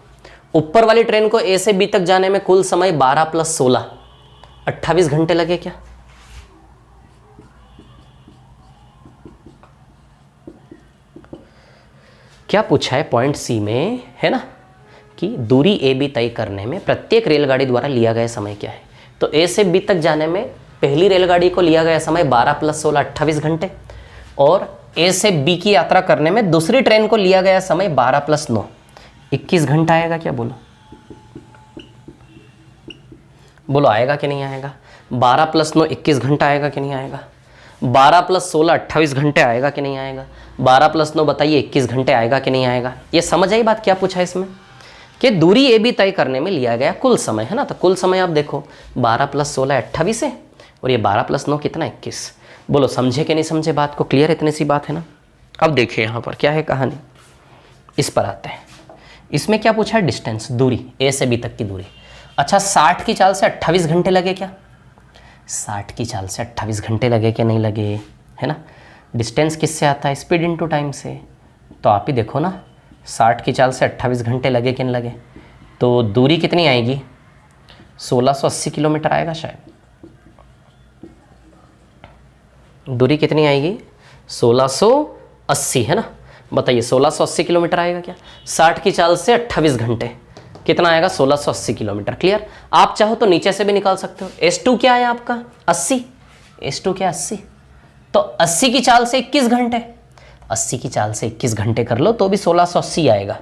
ऊपर वाली ट्रेन को A से B तक जाने में कुल समय 12 + 16 28 घंटे लगे क्या, क्या पूछा है पॉइंट C में, है ना, कि दूरी AB तय करने में प्रत्येक रेलगाड़ी द्वारा लिया गया समय क्या है। तो A से B तक जाने में पहली रेलगाड़ी को लिया गया समय 12 + 16 28 घंटे, और A से B की यात्रा करने में दूसरी ट्रेन को लिया गया समय 12 + 9 21 घंटा आएगा क्या, बोलो बोलो आएगा कि नहीं आएगा। 12 + 9 21 घंटा आएगा कि नहीं आएगा। 12 + 16 28 घंटे आएगा कि नहीं आएगा। 12 + 9 बताइए 21 घंटे आएगा कि नहीं आएगा। ये समझ आई बात, क्या पूछा है इसमें, कि दूरी AB तय करने में लिया गया कुल समय, है ना। तो कुल समय आप देखो 12 + 16 28 है, और ये 12 + 9 कितना 21। बोलो समझे कि नहीं समझे बात को। क्लियर, इतनी सी बात है ना। अब देखिए यहाँ पर क्या है कहानी, इस पर आते हैं। इसमें क्या पूछा है, डिस्टेंस, दूरी, A से B तक की दूरी। अच्छा 60 की चाल से 28 घंटे लगे क्या, 60 की चाल से 28 घंटे लगे क्या नहीं लगे, है ना। डिस्टेंस किससे आता है, स्पीड इनटू टाइम से। तो आप ही देखो ना 60 की चाल से 28 घंटे लगे कि नहीं लगे। तो दूरी कितनी आएगी, 1680 किलोमीटर आएगा शायद। दूरी कितनी आएगी 1680 है ना। बताइए 1680 किलोमीटर आएगा क्या। 60 की चाल से 28 घंटे कितना आएगा 1680 किलोमीटर। क्लियर। आप चाहो तो नीचे से भी निकाल सकते हो। S2 क्या है आपका 80, S2 क्या 80, तो 80 की चाल से 21 घंटे, 80 की चाल से 21 घंटे कर लो तो भी 1680 आएगा।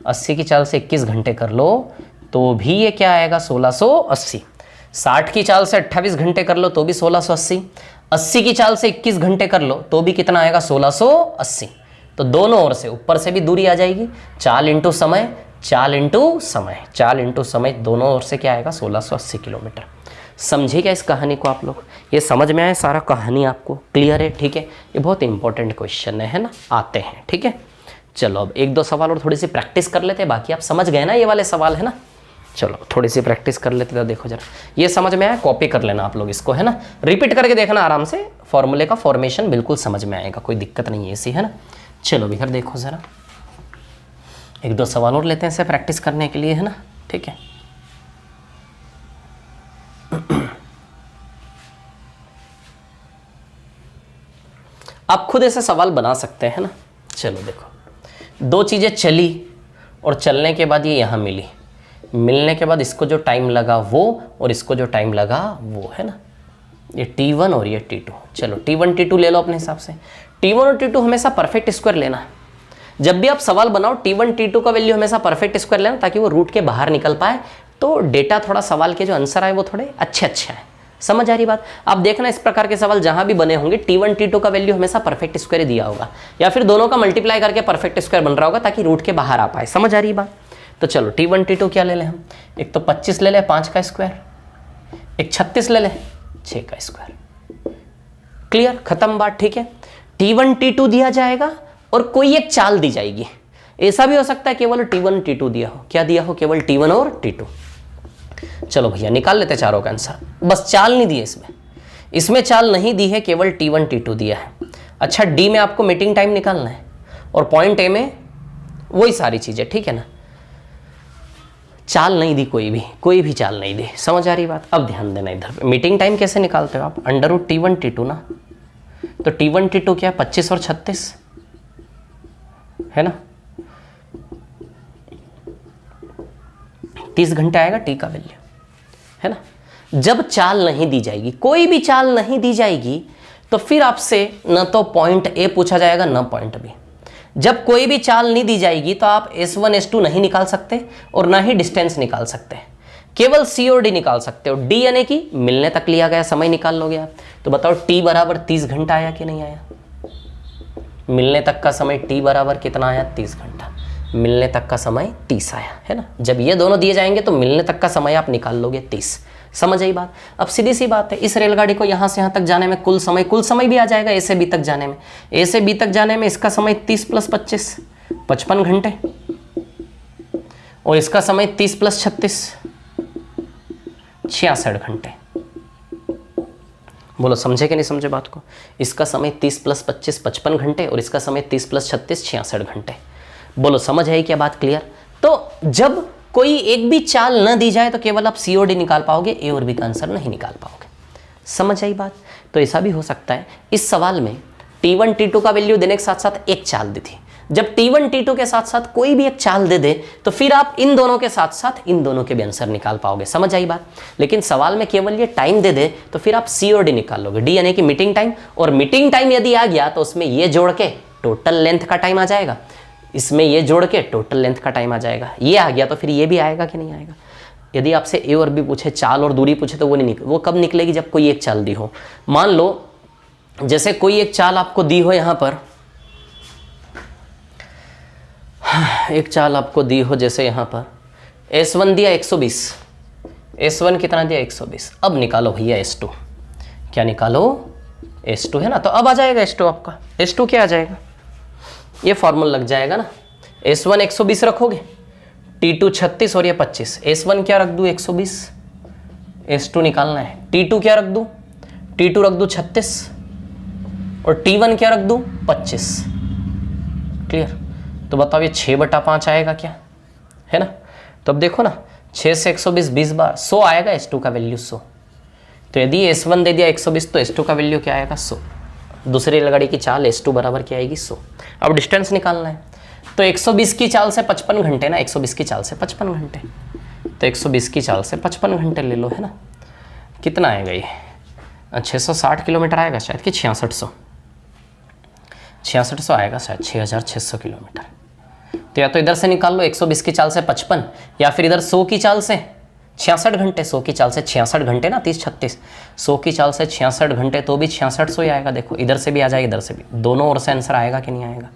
80 की चाल से 21 घंटे कर लो तो भी ये क्या आएगा 1680। 60 की चाल से 28 घंटे कर लो तो भी 1680। 80 की चाल से 21 घंटे कर लो तो भी कितना आएगा 1680। तो दोनों ओर से ऊपर से भी दूरी आ जाएगी, चाल इंटू समय, चाल इंटू समय, चाल इंटू समय, दोनों ओर से क्या आएगा 1680 किलोमीटर। समझे क्या इस कहानी को आप लोग। ये समझ में आया सारा कहानी आपको क्लियर है। ठीक है, ये बहुत इंपॉर्टेंट क्वेश्चन है ना। आते हैं ठीक है। चलो अब एक दो सवाल और थोड़ी सी प्रैक्टिस कर लेते हैं, बाकी आप समझ गए ना ये वाले सवाल है ना। चलो थोड़ी सी प्रैक्टिस कर लेते हैं। देखो जरा ये समझ में आया, कॉपी कर लेना आप लोग इसको है ना, रिपीट करके देखना आराम से, फॉर्मूले का फॉर्मेशन बिल्कुल समझ में आएगा, कोई दिक्कत नहीं है ऐसी है ना। चलो भैया देखो जरा एक दो सवाल और लेते हैं इसे प्रैक्टिस करने के लिए है ना। ठीक है, आप खुद ऐसे सवाल बना सकते हैं ना। चलो देखो, दो चीज़ें चली और चलने के बाद ये यहाँ मिली, मिलने के बाद इसको जो टाइम लगा वो और इसको जो टाइम लगा वो है ना, ये T1 और ये T2। चलो T1 T2 ले लो अपने हिसाब से। T1 और T2 हमेशा परफेक्ट स्क्वायर लेना है। जब भी आप सवाल बनाओ T1 T2 का वैल्यू हमेशा परफेक्ट स्क्वायर लेना, ताकि वो रूट के बाहर निकल पाए, तो डेटा थोड़ा सवाल के जो आंसर आए वो थोड़े अच्छे अच्छे आए। समझ आ रही बात। आप देखना इस प्रकार के सवाल जहां भी बने होंगे T1 T2 का वैल्यू हमेशा परफेक्ट स्क्वायर ही दिया होगा, या फिर दोनों का मल्टीप्लाई करके परफेक्ट स्क्वायर बन रहा होगा ताकि रूट के बाहर आ पाए। समझ आ रही बात। तो चलो T1 T2 क्या ले लें हम, एक तो 25 ले लें 5 का स्क्वायर, एक 36 ले लें 6 का स्क्वायर। क्लियर, खत्म बात। ठीक है, T1 T2 दिया जाएगा और कोई एक चाल दी जाएगी। ऐसा भी हो सकता है केवल T1 T2 दिया हो, क्या दिया हो, केवल T1 और T2। चलो भैया निकाल लेते चारों का आंसर। बस चाल नहीं दी है इसमें, इसमें चाल नहीं दी है, केवल T1 T2 दिया है। अच्छा डी में आपको मीटिंग टाइम निकालना है और पॉइंट ए में वही सारी चीजें। ठीक है ना, चाल नहीं दी, कोई भी चाल नहीं दी। समझ आ रही बात। अब ध्यान देना इधर पे, मीटिंग टाइम कैसे निकालते हो आप, अंडर T1 T2 ना। तो T1 T2 क्या है 25 और 36 है ना, 30 घंटे आएगा टी का वैल्यू है ना। जब चाल नहीं दी जाएगी, कोई भी चाल नहीं दी जाएगी, तो फिर आपसे न तो पॉइंट ए पूछा जाएगा न पॉइंट बी। जब कोई भी चाल नहीं दी जाएगी तो आप S1 S2 नहीं निकाल सकते और ना ही डिस्टेंस निकाल सकते, केवल सी और डी निकाल सकते हो। डी यानी कि मिलने तक लिया गया समय निकाल लोगे आप। तो बताओ टी बराबर 30 घंटा आया कि नहीं आया। मिलने तक का समय टी बराबर कितना आया 30 घंटा, मिलने तक का समय 30 आया है ना। जब ये दोनों दिए जाएंगे तो मिलने तक का समय आप निकाल लोगे 30। समझ आई बात। अब सीधी सी बात है, इस रेलगाड़ी को यहाँ से यहाँ तक जाने में कुल समय भी आ जाएगा। ए से बी तक जाने में, ए से बी तक जाने में इसका समय 30 + 25 55 घंटे, और इसका समय 30 + 36 66 घंटे। बोलो समझे कि नहीं समझे बात को। इसका समय 30 + 25 55 घंटे और इसका समय 30 + 36 66 घंटे। बोलो समझ आई क्या बात क्लियर। तो जब कोई एक भी चाल न दी जाए तो केवल आप सी और डी निकाल पाओगे, ए और बी का आंसर नहीं निकाल पाओगे। समझ आई बात। तो ऐसा भी हो सकता है इस सवाल में T1 T2 का वैल्यू देने के साथ साथ एक चाल दी थी। जब T1 T2 के साथ साथ कोई भी एक चाल दे दे तो फिर आप इन दोनों के साथ साथ इन दोनों के भी आंसर निकाल पाओगे। समझ आई बात। लेकिन सवाल में केवल ये टाइम दे दे तो फिर आप सी और डी निकाल लोगे। डी यानी कि मीटिंग टाइम, और मीटिंग टाइम यदि आ गया तो उसमें ये जोड़ के टोटल लेंथ का टाइम आ जाएगा, इसमें ये जोड़ के टोटल लेंथ का टाइम आ जाएगा। ये आ गया तो फिर ये भी आएगा कि नहीं आएगा। यदि आपसे ए और बी पूछे, चाल और दूरी पूछे, तो वो नहीं वो कब निकलेगी जब कोई एक चाल दी हो। मान लो जैसे कोई एक चाल आपको दी हो, यहाँ पर एक चाल आपको दी हो, जैसे यहाँ पर S1 दिया 120, S1 कितना दिया 120। अब निकालो भैया S2, क्या निकालो S2 है ना। तो अब आ जाएगा S2 आपका, S2 क्या आ जाएगा, ये फॉर्मूला लग जाएगा ना। S1 120 रखोगे, T2 36 और ये 25। S1 क्या रख दूँ 120, S2 निकालना है। T2 क्या रख दूँ, T2 रख दूँ 36 और T1 क्या रख दूँ 25। क्लियर। तो बताओ ये 6/5 आएगा क्या, है ना। तो अब देखो ना, 6 से 120 20 बार 100 आएगा S2 का वैल्यू 100। तो यदि S1 दे दिया 120 तो S2 का वैल्यू क्या आएगा 100। दूसरी रेलगाड़ी की चाल S2 बराबर क्या आएगी 100। अब डिस्टेंस निकालना है तो 120 की चाल से 55 घंटे ना, 120 की चाल से 55 घंटे, तो 120 की चाल से 55 घंटे ले लो, है ना। कितना आएगा ये 660 किलोमीटर आएगा शायद कि 6600 आएगा शायद, 6600 किलोमीटर। तो या तो इधर से निकाल लो 120 की चाल से 55, या फिर इधर 100 की चाल से 66 घंटे, 100 की चाल से 66 घंटे ना, 30 36, 100 की चाल से 66 घंटे तो भी 6600 ही आएगा। देखो इधर से भी आ जाएगा, इधर से भी, दोनों ओर से आंसर आएगा कि नहीं आएगा।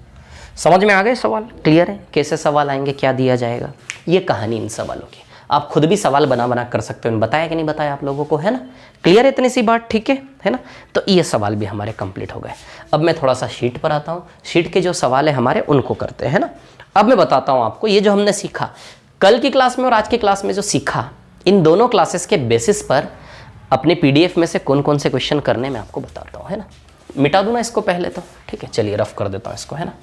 समझ में आ गए सवाल? क्लियर है कैसे सवाल आएंगे, क्या दिया जाएगा, ये कहानी इन सवालों की। आप खुद भी सवाल बना बना कर सकते हो, बताया कि नहीं बताया आप लोगों को, है ना। क्लियर है इतनी सी बात, ठीक है ना। तो ये सवाल भी हमारे कंप्लीट हो गए। अब मैं थोड़ा सा शीट पर आता हूँ, शीट के जो सवाल है हमारे उनको करते हैं ना। अब मैं बताता हूँ आपको ये जो हमने सीखा कल की क्लास में और आज की क्लास में जो सीखा, इन दोनों क्लासेस के बेसिस पर अपने PDF में से कौन कौन से क्वेश्चन करने में आपको बताता हूँ, है ना। मिटा दूँ ना इसको पहले तो, ठीक है, चलिए रफ कर देता हूँ इसको, है ना।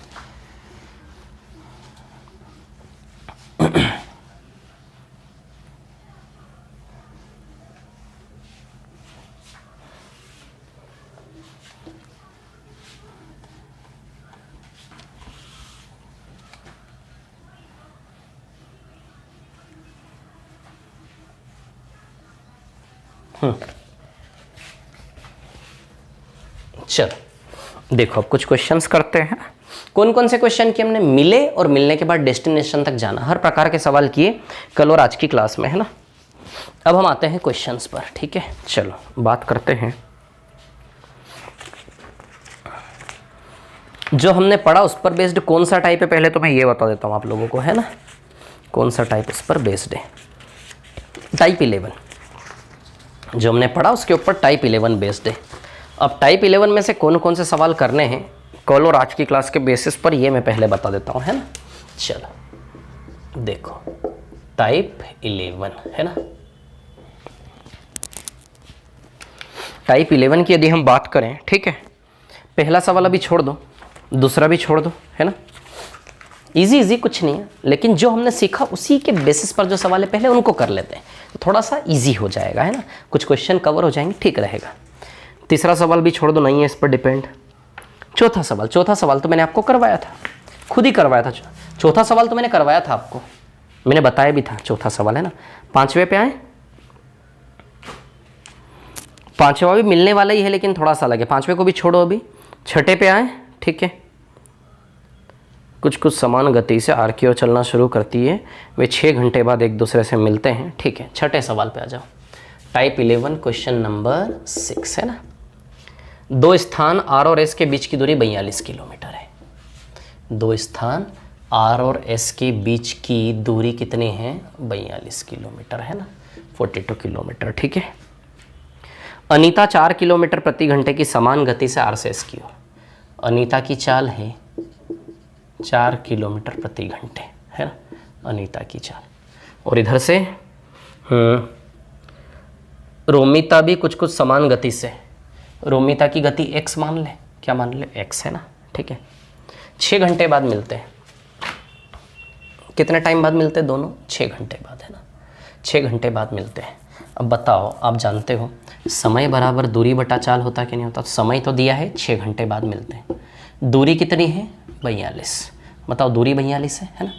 चलो देखो अब कुछ क्वेश्चंस करते हैं। कौन कौन से क्वेश्चन किए हमने, मिले और मिलने के बाद डेस्टिनेशन तक जाना, हर प्रकार के सवाल किए कल और आज की क्लास में, है ना। अब हम आते हैं क्वेश्चंस पर, ठीक है। चलो बात करते हैं जो हमने पढ़ा उस पर बेस्ड कौन सा टाइप है, पहले तो मैं ये बता देता हूँ आप लोगों को, है ना, कौन सा टाइप उस पर बेस्ड है। टाइप 11 जो हमने पढ़ा उसके ऊपर टाइप 11 बेस्ड है। अब टाइप 11 में से कौन कौन से सवाल करने हैं कल और आज की क्लास के बेसिस पर, ये मैं पहले बता देता हूँ, है ना। चलो देखो टाइप 11, है ना। टाइप 11 की यदि हम बात करें, ठीक है, पहला सवाल अभी छोड़ दो, दूसरा भी छोड़ दो, है ना। इजी कुछ नहीं है, लेकिन जो हमने सीखा उसी के बेसिस पर जो सवाल है पहले उनको कर लेते हैं, तो थोड़ा सा इजी हो जाएगा, है ना। कुछ क्वेश्चन कवर हो जाएंगे, ठीक रहेगा। तीसरा सवाल भी छोड़ दो, नहीं है इस पर डिपेंड। चौथा सवाल तो मैंने आपको करवाया था, खुद ही करवाया था। चौथा सवाल तो मैंने करवाया था आपको, मैंने बताया भी था, चौथा सवाल, है ना। पांचवें पे आए, पांचवा भी मिलने वाला ही है लेकिन थोड़ा सा अलग है, पांचवें को भी छोड़ो अभी। छठे पे आए, ठीक है, कुछ समान गति से आर की ओर चलना शुरू करती है, वे 6 घंटे बाद एक दूसरे से मिलते हैं, ठीक है। छठे सवाल पे आ जाओ, टाइप 11 क्वेश्चन नंबर 6, है ना। दो स्थान R और S के बीच की दूरी 42 किलोमीटर है। दो स्थान R और S के बीच की दूरी कितनी है, 42 किलोमीटर, है ना, 42 किलोमीटर, ठीक है। अनीता 4 किलोमीटर प्रति घंटे की समान गति से R से S की ओर, अनीता की चाल है 4 किलोमीटर प्रति घंटे, है ना, अनीता की चाल। और इधर से रोमिता भी कुछ समान गति से, रोमिता की गति x मान ले, क्या मान ले, x, है ना, ठीक है। 6 घंटे बाद मिलते हैं, कितने टाइम बाद मिलते हैं दोनों, 6 घंटे बाद, है ना, 6 घंटे बाद मिलते हैं। अब बताओ, आप जानते हो समय बराबर दूरी बटा चाल होता है कि नहीं होता, तो समय तो दिया है 6 घंटे बाद मिलते हैं, दूरी कितनी है 42, बताओ दूरी 42 है ना।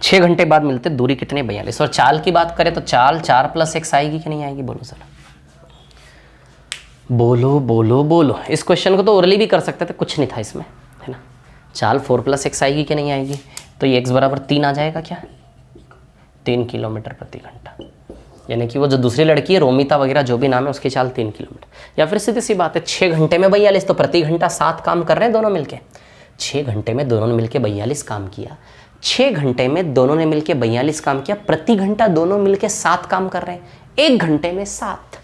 6 घंटे बाद मिलते, दूरी कितनी 42। और चाल की बात करें तो चाल 4 + x आएगी कि नहीं आएगी, बोलो सर, बोलो बोलो बोलो। इस क्वेश्चन को तो ओरली भी कर सकते थे, कुछ नहीं था इसमें, है ना। चाल 4 + x आएगी कि नहीं आएगी, तो ये x बराबर 3 आ जाएगा, क्या 3 किलोमीटर प्रति घंटा, यानी कि वो जो दूसरी लड़की है रोमिता वगैरह जो भी नाम है उसकी चाल 3 किलोमीटर। या फिर सीधी सी बात है, 6 घंटे में 42, तो प्रति घंटा 7 काम कर रहे हैं दोनों मिलके। 6 घंटे में दोनों ने मिलके 42 काम किया, 6 घंटे में दोनों ने मिलके 42 काम किया, प्रति घंटा दोनों मिलके 7 काम कर रहे हैं, 1 घंटे में 7,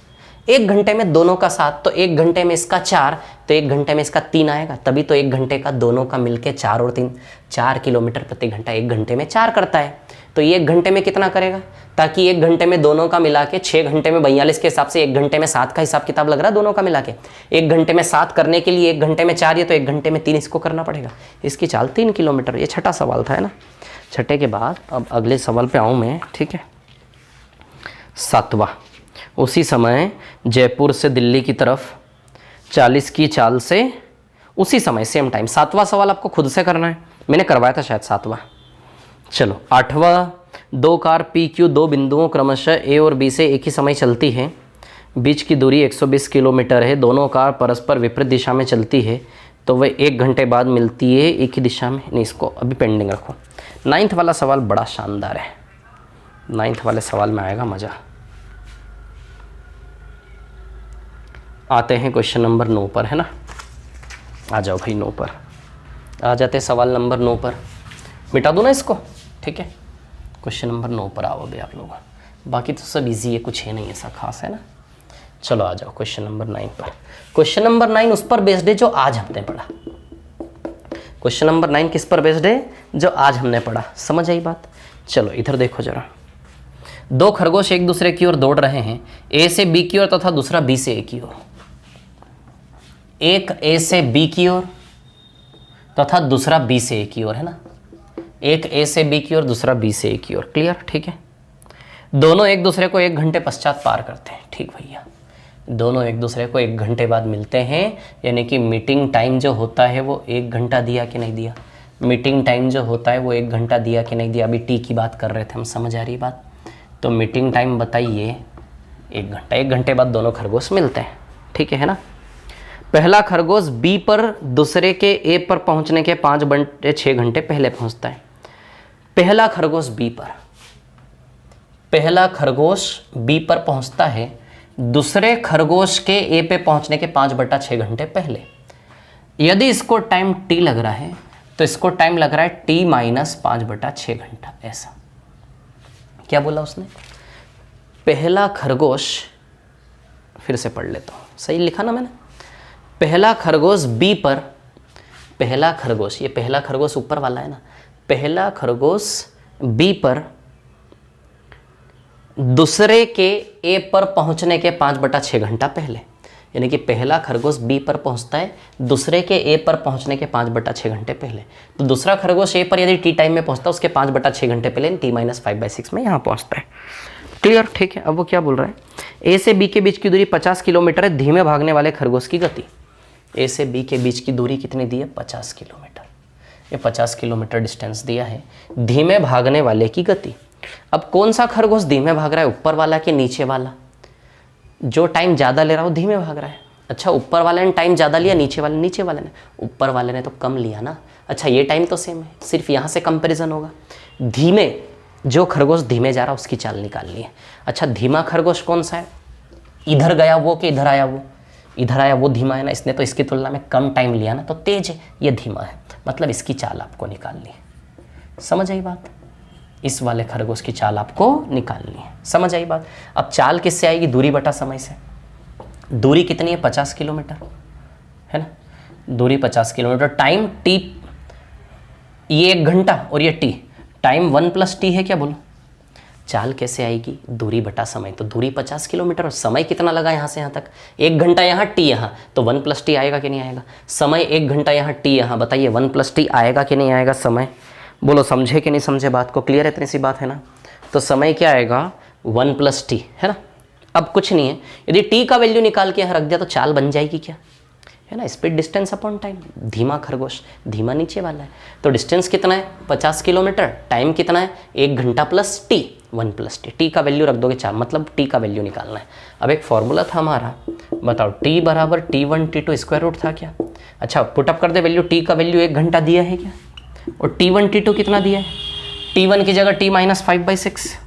1 घंटे में दोनों का 7, तो 1 घंटे में इसका 4, तो 1 घंटे में इसका 3 आएगा, तभी तो 1 घंटे का दोनों का मिलके 4 और 3 4 किलोमीटर प्रति घंटा 1 घंटे में 4 करता है। तो ये 1 घंटे में कितना करेगा, ताकि 1 घंटे में दोनों का मिला के 6 घंटे में 42 के हिसाब से 1 घंटे में 7 का हिसाब किताब लग रहा है दोनों का मिला के। 1 घंटे में 7 करने के लिए 1 घंटे में 4, ये तो 1 घंटे में 3 इसको करना पड़ेगा। इसकी चाल 3 किलोमीटर। ये छठा सवाल था, है ना। छठे के बाद अब अगले सवाल पे आऊँ मैं, ठीक है। 7वां, उसी समय जयपुर से दिल्ली की तरफ 40 की चाल से उसी समय सेम टाइम। 7वां सवाल आपको खुद से करना है, मैंने करवाया था शायद 7वां। चलो 8वां, 2 कार पी क्यू 2 बिंदुओं क्रमशः ए और बी से एक ही समय चलती है, बीच की दूरी 120 किलोमीटर है, दोनों कार परस्पर विपरीत दिशा में चलती है, तो वह 1 घंटे बाद मिलती है एक ही दिशा में। नहीं, इसको अभी पेंडिंग रखो। 9th वाला सवाल बड़ा शानदार है, 9th वाले सवाल में आएगा मज़ा। आते हैं क्वेश्चन नंबर 9 पर, है ना। आ जाओ भाई 9 पर, आ जाते सवाल नंबर 9 पर। मिटा दो ना इसको, ठीक है। क्वेश्चन नंबर 9 पर आओ अभी आप लोग। बाकी तो सब इजी है, कुछ है नहीं ऐसा खास, है ना। चलो आ जाओ क्वेश्चन नंबर 9 पर। क्वेश्चन नंबर 9 उस पर बेस्ड है जो आज हमने पढ़ा। क्वेश्चन नंबर 9 किस पर बेस्ड है? जो आज हमने पढ़ा। समझ आई बात? चलो इधर देखो जरा। 2 खरगोश एक दूसरे की ओर दौड़ रहे हैं, ए से बी की ओर तथा दूसरा बी से ए की ओर। एक ए से बी की ओर तथा दूसरा बी से ए की ओर, है ना। एक ए से बी की ओर, दूसरा बी से ए की ओर। क्लियर? ठीक है। दोनों एक दूसरे को 1 घंटे पश्चात पार करते हैं। ठीक भैया, दोनों एक दूसरे को 1 घंटे बाद मिलते हैं, यानी कि मीटिंग टाइम जो होता है वो 1 घंटा दिया कि नहीं दिया? मीटिंग टाइम जो होता है वो 1 घंटा दिया कि नहीं दिया? अभी टी की बात कर रहे थे हम, समझ आ रही बात? तो मीटिंग टाइम बताइए 1 घंटा। 1 घंटे बाद दोनों खरगोश मिलते हैं, ठीक है ना। पहला खरगोश बी पर दूसरे के ए पर पहुंचने के 5-6 घंटे पहले पहुंचता है। पहला खरगोश बी पर, पहला खरगोश बी पर पहुंचता है दूसरे खरगोश के ए पे पहुंचने के 5/6 घंटे पहले। यदि इसको टाइम टी लग रहा है तो इसको टाइम लग रहा है टी माइनस 5/6 घंटा। ऐसा क्या बोला उसने? पहला खरगोश, फिर से पढ़ लेता हूं, सही लिखा ना मैंने? पहला खरगोश बी पर, पहला खरगोश, ये पहला खरगोश ऊपर वाला है ना, पहला खरगोश बी पर दूसरे के ए पर पहुंचने के 5/6 घंटा पहले, यानी कि पहला खरगोश बी पर पहुंचता है दूसरे के ए पर पहुंचने के 5/6 घंटे पहले। तो दूसरा खरगोश ए पर यदि टी टाइम में पहुंचता है उसके 5/6 घंटे पहले t-5/6 में यहाँ पहुंचता है। क्लियर? ठीक है। अब वो क्या बोल रहा है? ए से बी के बीच की दूरी 50 किलोमीटर है, धीमे भागने वाले खरगोश की गति। ए से बी के बीच की दूरी कितनी दी है? 50 किलोमीटर। ये 50 किलोमीटर डिस्टेंस दिया है, धीमे भागने वाले की गति। अब कौन सा खरगोश धीमे भाग रहा है, ऊपर वाला कि नीचे वाला? जो टाइम ज़्यादा ले रहा हो धीमे भाग रहा है। अच्छा, ऊपर वाले ने टाइम ज़्यादा लिया, नीचे वाले ने? ऊपर वाले ने तो कम लिया ना। अच्छा, ये टाइम तो सेम है, सिर्फ यहाँ से कंपैरिजन होगा। धीमे, जो खरगोश धीमे जा रहा है उसकी चाल निकालनी है। अच्छा, धीमा खरगोश कौन सा है? इधर गया वो कि इधर आया वो? इधर आया वो धीमा है ना, इसने तो इसकी तुलना में कम टाइम लिया ना, तो तेज है, ये धीमा है। मतलब इसकी चाल आपको निकालनी है। समझ आई बात? इस वाले खरगोश की चाल आपको निकालनी है। समझ आई बात? अब चाल किससे आएगी? दूरी बटा समय से। दूरी कितनी है? 50 किलोमीटर, है ना। दूरी 50 किलोमीटर, टाइम टी, ये 1 घंटा और ये टी, टाइम 1 + टी है क्या? बोलो, चाल कैसे आएगी? दूरी बटा समय। तो दूरी 50 किलोमीटर और समय कितना लगा यहाँ से यहाँ तक? 1 घंटा यहाँ, टी यहाँ, तो 1 + टी आएगा कि नहीं आएगा? समय 1 घंटा यहाँ, टी यहाँ, बताइए 1 + टी आएगा कि नहीं आएगा? समय, बोलो समझे कि नहीं समझे बात को? क्लियर है? इतनी सी बात है ना। तो समय क्या आएगा? 1 + टी, है ना। अब कुछ नहीं है, यदि टी का वैल्यू निकाल के यहाँ रख दिया तो चाल बन जाएगी क्या? है ना, स्पीड डिस्टेंस अपॉन टाइम। धीमा खरगोश, धीमा नीचे वाला है, तो डिस्टेंस कितना है? 50 किलोमीटर। टाइम कितना है? 1 घंटा प्लस टी, 1 + टी। टी का वैल्यू रख दोगे 4, मतलब टी का वैल्यू निकालना है। अब एक फॉर्मूला था हमारा, बताओ, टी बराबर T1 T2 स्क्वायर रूट था क्या? अच्छा, पुटअप कर दे वैल्यू। टी का वैल्यू 1 घंटा दिया है क्या? और T1 T2 कितना दिया है? T1 की जगह t-5/6,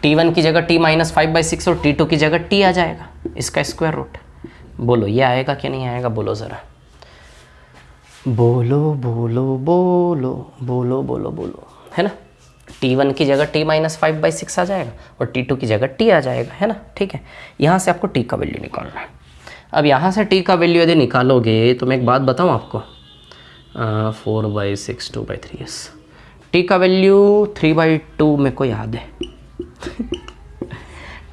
T1 की जगह t-5/6 और T2 की जगह t आ जाएगा, इसका स्क्वायर रूट। बोलो ये आएगा कि नहीं आएगा? बोलो ज़रा, बोलो बोलो बोलो बोलो बोलो बोलो, है ना। T1 की जगह t-5/6 आ जाएगा और T2 की जगह t आ जाएगा, है ना। ठीक है, यहाँ से आपको t का वैल्यू निकालना है। अब यहाँ से t का वैल्यू यदि निकालोगे तो मैं एक बात बताऊँ आपको, 4/6 2/3, t का वैल्यू 3/2 मेरे को याद है।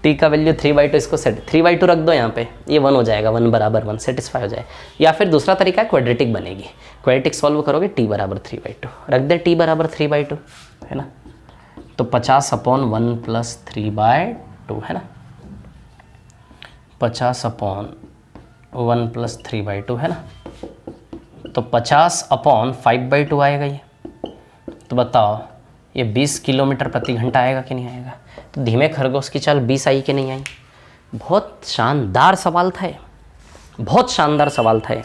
t का वैल्यू 3/2, इसको सेट 3/2 रख दो यहाँ पे, ये 1 हो जाएगा, 1 = 1, सेटिस्फाई हो जाए। या फिर दूसरा तरीका है, क्वाड्रेटिक बनेगी। क्वाड्रेटिक सॉल्व करोगे, t = 3/2 रख दे, t = 3/2, है ना। तो 50/1+3/2 है ना, 50/1+3/2 है ना, तो 50/5/2 आएगा ये। तो बताओ ये 20 किलोमीटर प्रति घंटा आएगा कि नहीं आएगा। तो धीमे खरगोश की चाल 20 आई कि नहीं आई। बहुत शानदार सवाल था ये, बहुत शानदार सवाल था ये।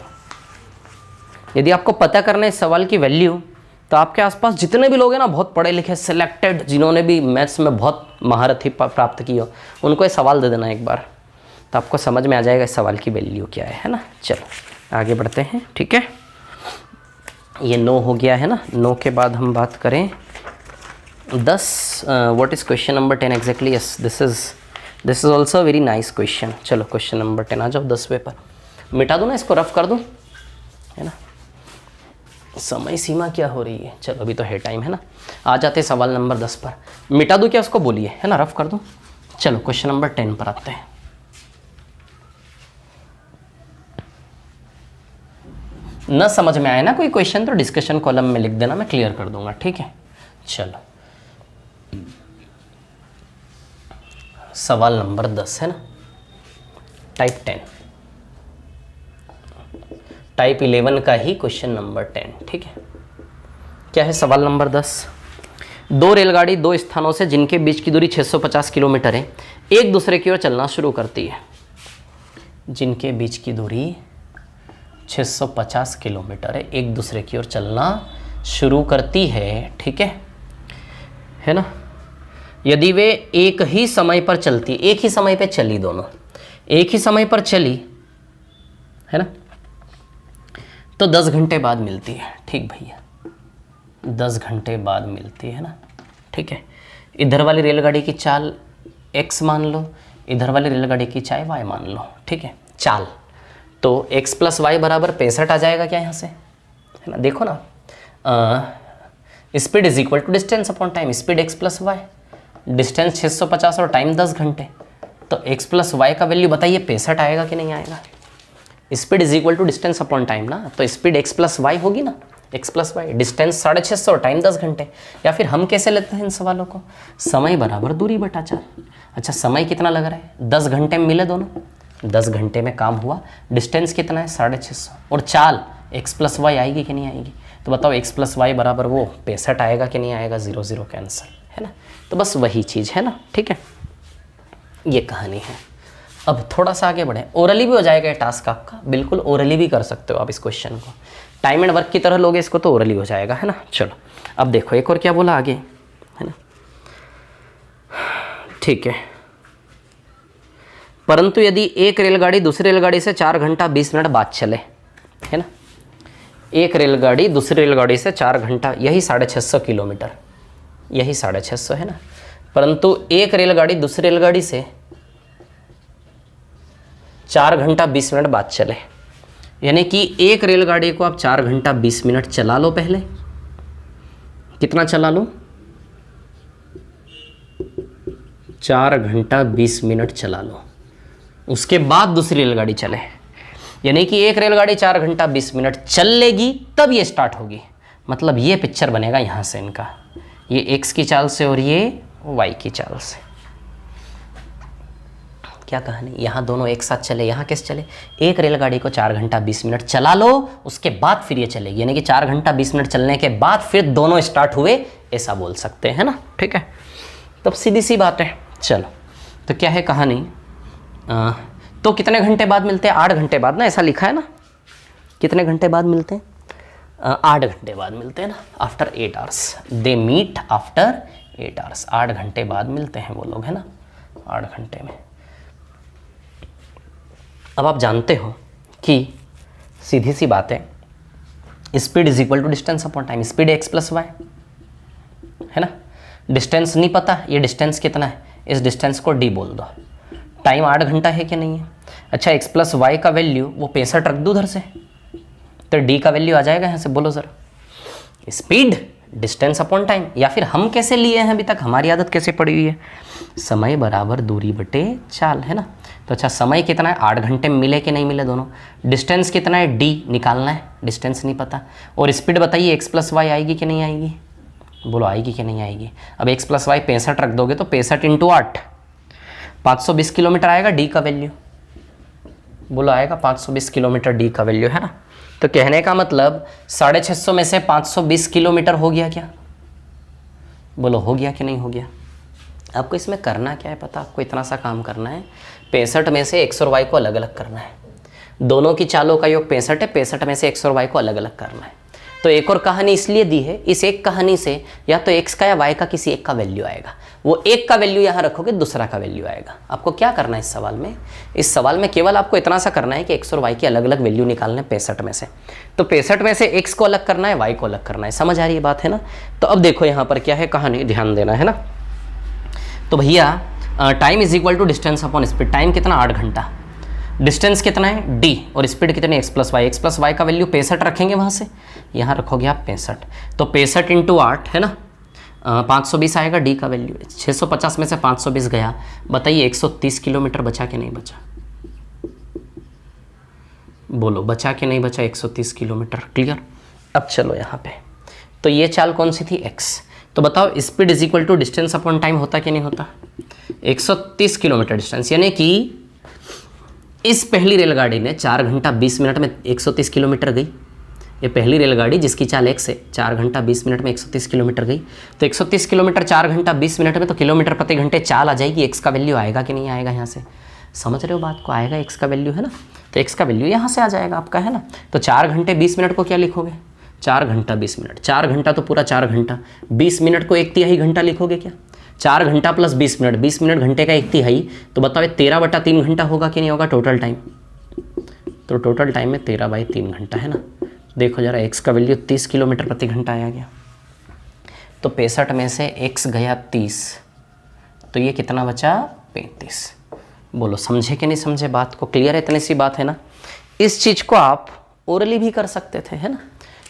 यदि आपको पता करना है इस सवाल की वैल्यू, तो आपके आसपास जितने भी लोग हैं ना, बहुत पढ़े लिखे सिलेक्टेड, जिन्होंने भी मैथ्स में बहुत महारत ही प्राप्त की हो, उनको ये सवाल दे देना एक बार, तो आपको समझ में आ जाएगा इस सवाल की वैल्यू क्या है ना। चलो आगे बढ़ते हैं, ठीक है। ये 9 हो गया है ना। 9 के बाद हम बात करें 10। What is question number 10 exactly. Yes, this is also very nice question. चलो क्वेश्चन नंबर 10 आ जाओ। 10वें पर मिटा दूँ ना, इसको रफ कर दूँ, है ना। समय सीमा क्या हो रही है, चलो अभी तो है टाइम, है ना। आ जाते सवाल नंबर 10 पर। मिटा दूँ क्या उसको, बोलिए, है ना, रफ कर दूँ। चलो क्वेश्चन नंबर 10 पर आते हैं। न समझ में आए ना कोई क्वेश्चन तो डिस्कशन कॉलम में लिख देना, मैं क्लियर कर दूंगा, ठीक है। चलो सवाल नंबर 10 है ना, टाइप 10, टाइप 11 का ही क्वेश्चन नंबर 10, ठीक है। क्या है सवाल नंबर 10। दो रेलगाड़ी दो स्थानों से जिनके बीच की दूरी 650 किलोमीटर है, एक दूसरे की ओर चलना शुरू करती है। जिनके बीच की दूरी 650 किलोमीटर है, एक दूसरे की ओर चलना शुरू करती है, ठीक है ना। यदि वे एक ही समय पर चलती, एक ही समय पे चली, दोनों एक ही समय पर चली, है ना, तो 10 घंटे बाद मिलती है, ठीक भैया, 10 घंटे बाद मिलती है ना, ठीक है। इधर वाली रेलगाड़ी की चाल x मान लो, इधर वाली रेलगाड़ी की चाल y मान लो, ठीक है, चाल। तो x + y = 65 आ जाएगा क्या यहाँ से, है ना। देखो ना, speed is equal to distance upon time. Speed x + y, distance 650 और टाइम 10 घंटे, तो x + y का वैल्यू बताइए 65 आएगा कि नहीं आएगा। Speed is equal to distance upon time ना, तो स्पीड x + y होगी ना, x + y, डिस्टेंस 650 और टाइम 10 घंटे। या फिर हम कैसे लेते हैं इन सवालों को, समय बराबर दूरी बटा चाल। अच्छा समय कितना लग रहा है, 10 घंटे में मिले दोनों, 10 घंटे में काम हुआ। डिस्टेंस कितना है 650, और चाल x + y आएगी कि नहीं आएगी। तो बताओ x + y बराबर वो 65 आएगा कि नहीं आएगा, 0 0 कैंसिल, है ना। तो बस वही चीज़ है ना, ठीक है, ये कहानी है। अब थोड़ा सा आगे बढ़े, ओरली भी हो जाएगा ये टास्क आपका, बिल्कुल ओरली भी कर सकते हो आप इस क्वेश्चन को, टाइम एंड वर्क की तरह लोगे इसको तो ओरली हो जाएगा, है ना। चलो अब देखो एक और क्या बोला आगे, है ना, ठीक है। परंतु यदि एक रेलगाड़ी दूसरी रेलगाड़ी से 4 घंटा 20 मिनट बाद चले, है ना, एक रेलगाड़ी दूसरी रेलगाड़ी से 4 घंटा, यही 650 किलोमीटर, यही 650 है ना, परंतु एक रेलगाड़ी दूसरी रेलगाड़ी से 4 घंटा 20 मिनट बाद चले, यानी कि एक रेलगाड़ी को आप 4 घंटा 20 मिनट चला लो। पहले कितना चला लो, 4 घंटा 20 मिनट चला लो, उसके बाद दूसरी रेलगाड़ी चले, यानी कि एक रेलगाड़ी 4 घंटा 20 मिनट चल लेगी तब ये स्टार्ट होगी। मतलब ये पिक्चर बनेगा यहाँ से इनका, ये x की चाल से और ये y की चाल से। क्या कहानी, यहाँ दोनों एक साथ चले, यहाँ कैसे चले, एक रेलगाड़ी को 4 घंटा 20 मिनट चला लो, उसके बाद फिर ये चलेगी, यानी कि 4 घंटा 20 मिनट चलने के बाद फिर दोनों स्टार्ट हुए, ऐसा बोल सकते हैं ना, ठीक है। तब सीधी सी बात है। चलो तो क्या है कहानी, तो कितने घंटे बाद मिलते हैं, 8 घंटे बाद ना, ऐसा लिखा है ना, कितने घंटे बाद मिलते हैं, 8 घंटे बाद मिलते हैं ना, after 8 hours, they meet after 8 hours, 8 घंटे बाद मिलते हैं वो लोग, है ना, 8 घंटे में। अब आप जानते हो कि सीधी सी बात है, speed is equal to distance upon time, speed x + y, है ना। डिस्टेंस नहीं पता, ये डिस्टेंस कितना है, इस डिस्टेंस को d बोल दो। टाइम 8 घंटा है कि नहीं है। अच्छा x + y का वैल्यू वो 65 रख दूँ उधर से, तो d का वैल्यू आ जाएगा यहाँ से, बोलो ज़रा, स्पीड डिस्टेंस अपॉन टाइम। या फिर हम कैसे लिए हैं अभी तक, हमारी आदत कैसे पड़ी हुई है, समय बराबर दूरी बटे चाल, है ना। तो अच्छा समय कितना है, 8 घंटे में मिले कि नहीं मिले दोनों, डिस्टेंस कितना है d निकालना है, डिस्टेंस नहीं पता, और स्पीड बताइए x + y आएगी कि नहीं आएगी, बोलो आएगी कि नहीं आएगी। अब x प्लस वाई 65 रख दोगे तो 65 इंटू 8 520 किलोमीटर आएगा डी का वैल्यू। बोलो आएगा 520 किलोमीटर डी का वैल्यू, है ना। तो कहने का मतलब 650 में से 520 किलोमीटर हो गया क्या? बोलो हो गया कि नहीं हो गया। आपको इसमें करना क्या है पता, आपको इतना सा काम करना है, 65 में से x और y को अलग अलग करना है। दोनों की चालों का योग 65 है, 65 में से x और y को अलग अलग करना है। तो एक और कहानी इसलिए दी है, इस एक कहानी से या तो x का या y का किसी एक का वैल्यू आएगा, वो एक का वैल्यू यहाँ रखोगे, दूसरा का वैल्यू आएगा। आपको क्या करना है इस सवाल में, इस सवाल में केवल आपको इतना सा करना है कि x और y के अलग अलग वैल्यू निकालने 65 में से। तो 65 में से x को अलग करना है, y को अलग करना है। समझ आ रही है बात, है ना। तो अब देखो यहाँ पर क्या है कहानी, ध्यान देना, है ना। तो भैया time is equal to distance upon speed. Time कितना 8 घंटा, डिस्टेंस कितना है d, और स्पीड कितनी x प्लस वाई का वैल्यू 65 रखेंगे, वहाँ से यहाँ रखोगे आप 65। तो 65 इंटू 8 है ना, 520 आएगा d का वैल्यू। 650 में से 520 गया, बताइए 130 किलोमीटर बचा कि नहीं बचा। बोलो बचा कि नहीं बचा 130 किलोमीटर। क्लियर। अब चलो यहाँ पे, तो ये चाल कौन सी थी x, तो बताओ speed is equal to distance upon time होता कि नहीं होता। 130 किलोमीटर डिस्टेंस, यानी कि इस पहली रेलगाड़ी ने 4 घंटा 20 मिनट में 130 किलोमीटर गई। ये पहली रेलगाड़ी जिसकी चाल x है 4 घंटा 20 मिनट में 130 किलोमीटर गई। तो 130 किलोमीटर 4 घंटा 20 मिनट में तो किलोमीटर प्रति घंटे चाल आ जाएगी। x का वैल्यू आएगा कि नहीं आएगा, यहाँ से समझ रहे हो बात को, आएगा x का वैल्यू, है ना। तो x का वैल्यू यहाँ से आ जाएगा आपका, है ना। तो 4 घंटे 20 मिनट को क्या लिखोगे, 4 घंटा 20 मिनट। 4 घंटा तो पूरा 4 घंटा, 20 मिनट को 1/3 घंटा लिखोगे क्या। 4 घंटा प्लस 20 मिनट, 20 मिनट घंटे का 1/3, तो बताओ 13/3 घंटा होगा कि नहीं होगा टोटल टाइम। तो टोटल टाइम में 13/3 घंटा, है ना। देखो जरा x का वैल्यू 30 किलोमीटर प्रति घंटा आया गया। तो 65 में से x गया 30, तो ये कितना बचा 35। बोलो समझे कि नहीं समझे बात को, क्लियर है, इतनी सी बात है ना। इस चीज़ को आप ओरली भी कर सकते थे, है ना।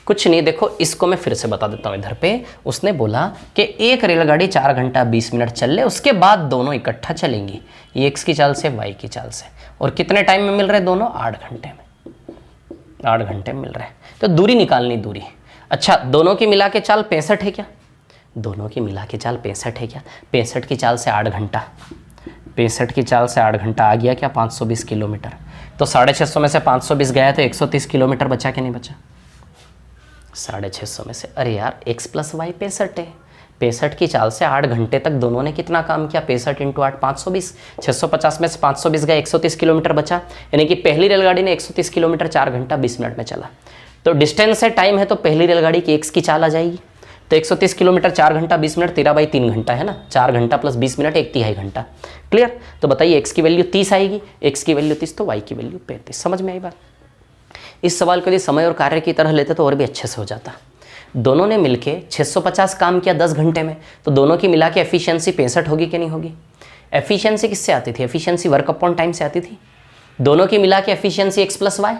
कुछ नहीं, देखो इसको मैं फिर से बता देता हूँ। इधर पे उसने बोला कि एक रेलगाड़ी 4 घंटा 20 मिनट चल ले, उसके बाद दोनों इकट्ठा चलेंगी, ये x की चाल से y की चाल से, और कितने टाइम में मिल रहे दोनों, 8 घंटे में, 8 घंटे में मिल रहे हैं। तो दूरी निकालनी, दूरी। अच्छा दोनों की मिला के चाल 65 है क्या, दोनों की मिला के चाल 65 है क्या। 65 की चाल से 8 घंटा, 65 की चाल से 8 घंटा आ गया क्या 520 किलोमीटर। तो 650 में से 520 गया तो 130 किलोमीटर बचा कि नहीं बचा। 650 में से, अरे यार x प्लस वाई 65 है, 65 की चाल से 8 घंटे तक दोनों ने कितना काम किया, 65 इंटू 8 520। 650 में से 520 गया, 130 किलोमीटर बचा, यानी कि पहली रेलगाड़ी ने 130 किलोमीटर 4 घंटा 20 मिनट में चला। तो डिस्टेंस है, टाइम है, तो पहली रेलगाड़ी की x की चाल आ जाएगी। तो 130 किलोमीटर 4 घंटा 20 मिनट 13/3 घंटा, है ना। 4 घंटा प्लस 20 मिनट 1/3 घंटा। क्लियर। तो बताइए x की वैल्यू 30 आएगी, x की वैल्यू 30 तो y की वैल्यू 35। समझ में आई बात। इस सवाल के लिए समय और कार्य की तरह लेते तो और भी अच्छे से हो जाता। दोनों ने मिलके 650 काम किया 10 घंटे में, तो दोनों की मिला के एफिशिएंसी 65 होगी कि नहीं होगी। एफिशिएंसी किससे आती थी, एफिशिएंसी वर्क अपॉन टाइम से आती थी। दोनों की मिला के efficiency x plus Y,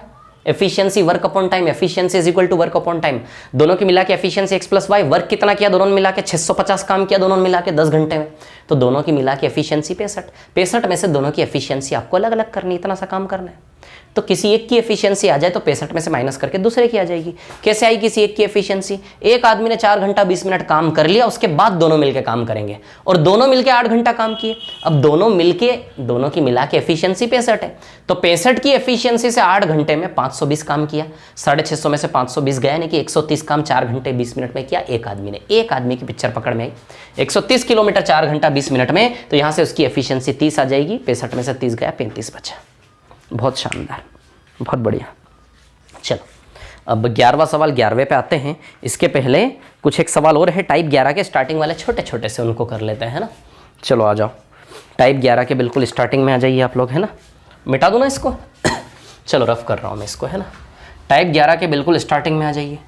efficiency work upon time, efficiency is equal to work upon time. दोनों की मिला के efficiency x plus Y, work कितना किया दोनों ने मिला के 650 काम किया दोनों ने मिला के 10 घंटे में, तो दोनों की मिला के एफिशिएंसी 65 में से दोनों की एफिशिएंसी आपको अलग अलग करनी, इतना सा काम करना है। तो किसी एक की एफिशिएंसी आ जाए तो 65 में से माइनस करके दूसरे की आ जाएगी। कैसे आई किसी एक की एफिशिएंसी, एक आदमी ने 4 घंटा 20 मिनट काम कर लिया, उसके बाद दोनों मिलके काम करेंगे, और दोनों मिलके 8 घंटा काम किए। अब दोनों मिलके, दोनों की मिला के एफिशिएंसी 65 है, तो 65 की एफिशिएंसी से 8 घंटे में 520 काम किया। 650 में से 520 गया, यानी कि 130 काम 4 घंटे 20 मिनट में किया एक आदमी ने। एक आदमी की पिक्चर पकड़ में आई, 130 किलोमीटर 4 घंटा 20 मिनट में, तो यहाँ से उसकी एफिशिएंसी 30 आ जाएगी। 65 में से 30 गया, 35 बचा। बहुत शानदार, बहुत बढ़िया। चलो अब 11वां सवाल 11वें पे आते हैं। इसके पहले कुछ एक सवाल और है टाइप 11 के, स्टार्टिंग वाले छोटे छोटे से, उनको कर लेते हैं, है ना। चलो आ जाओ, टाइप 11 के बिल्कुल स्टार्टिंग में आ जाइए आप लोग, है ना। मिटा दूँ ना इसको चलो रफ कर रहा हूँ मैं इसको, है ना। टाइप 11 के बिल्कुल स्टार्टिंग में आ जाइए।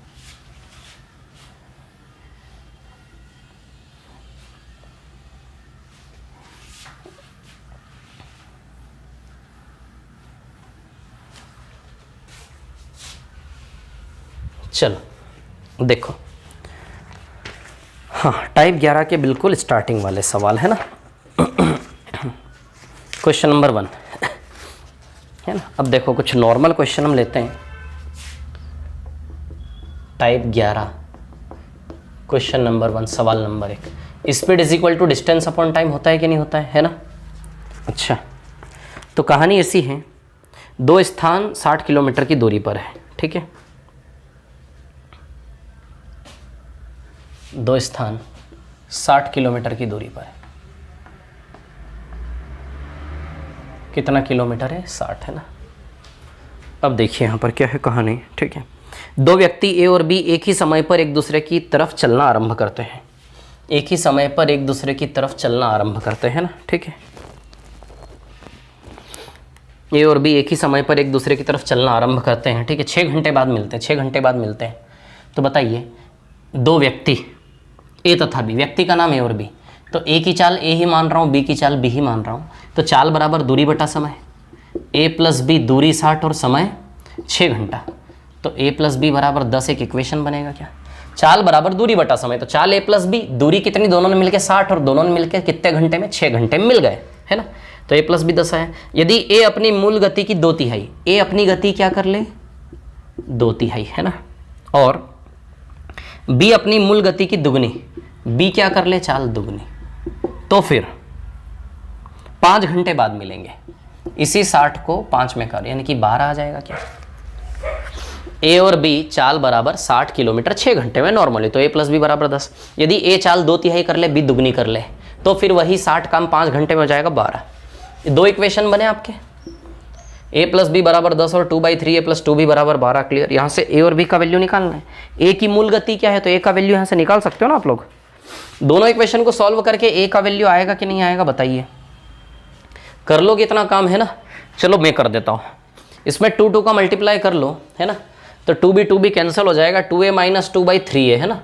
चलो देखो, हाँ टाइप 11 के बिल्कुल स्टार्टिंग वाले सवाल, है ना। क्वेश्चन नंबर 1, है ना। अब देखो कुछ नॉर्मल क्वेश्चन हम लेते हैं। टाइप 11 क्वेश्चन नंबर 1 सवाल नंबर 1, speed is equal to distance upon time होता है कि नहीं होता है ना। अच्छा, तो कहानी ऐसी है, दो स्थान 60 किलोमीटर की दूरी पर है, ठीक है। दो स्थान 60 किलोमीटर की दूरी पर है। कितना किलोमीटर है? 60 है ना। अब देखिए यहाँ पर क्या है कहानी, ठीक है। दो व्यक्ति ए और बी एक ही समय पर एक दूसरे की तरफ चलना आरंभ करते हैं। एक ही समय पर एक दूसरे की तरफ चलना आरंभ करते हैं ना, ठीक है। ए और बी एक ही समय पर एक दूसरे की तरफ चलना आरंभ करते हैं, ठीक है। 6 घंटे बाद मिलते हैं, 6 घंटे बाद मिलते हैं। तो बताइए, दो व्यक्ति ए तथा बी, व्यक्ति का नाम ए और बी, तो ए की चाल ए ही मान रहा हूँ, बी की चाल बी ही मान रहा हूँ। तो चाल बराबर दूरी बटा समय, ए प्लस बी, दूरी 60 और समय 6 घंटा। तो ए प्लस बी बराबर 10 एक इक्वेशन बनेगा क्या? चाल बराबर दूरी बटा समय, तो चाल ए प्लस बी, दूरी कितनी, दोनों ने मिलकर 60 और दोनों ने मिलकर कितने घंटे में? 6 घंटे में मिल गए, है ना। तो ए प्लस बी 10 है। यदि ए अपनी मूल गति की 2/3, ए अपनी गति क्या कर ले? 2/3, है ना। और बी अपनी मूल गति की दुगनी, बी क्या कर ले? चाल दुगनी। तो फिर 5 घंटे बाद मिलेंगे। इसी 60 को 5 में कर, यानी कि 12 आ जाएगा क्या? ए और बी चाल बराबर 60 किलोमीटर 6 घंटे में नॉर्मली, तो ए प्लस बी बराबर 10। यदि ए चाल 2/3 कर ले, बी दुगनी कर ले, तो फिर वही 60 काम 5 घंटे में हो जाएगा 12। दो इक्वेशन बने आपके, ए प्लस बी बराबर 10 और 2/3 ए प्लस 2b बराबर 12। क्लियर। यहाँ से ए और बी का वैल्यू निकालना है। ए की मूल गति क्या है, तो ए का वैल्यू यहाँ से निकाल सकते हो ना आप लोग। दोनों इक्वेशन को सॉल्व करके ए का वैल्यू आएगा कि नहीं आएगा बताइए। कर लो, कितना काम है ना। चलो मैं कर देता हूँ। इसमें 2 का मल्टीप्लाई कर लो, है ना। तो 2b कैंसिल हो जाएगा, 2a माइनस 2/3a, है ना।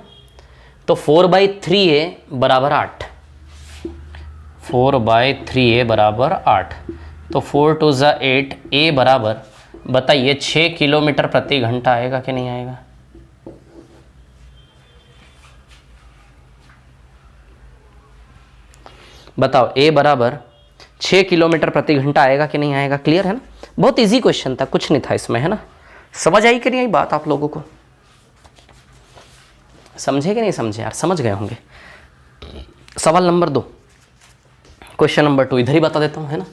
तो 4/3a बराबर 8, 4/3a बराबर 8। तो 4 2 8, a बराबर बताइए 6 किलोमीटर प्रति घंटा आएगा कि नहीं आएगा? बताओ, a बराबर 6 किलोमीटर प्रति घंटा आएगा कि नहीं आएगा? क्लियर है ना। बहुत इजी क्वेश्चन था, कुछ नहीं था इसमें, है ना। समझ आई कि नहीं आई बात आप लोगों को? समझे कि नहीं समझे यार? समझ गए होंगे। सवाल नंबर 2, क्वेश्चन नंबर 2 इधर ही बता देता हूँ, है ना।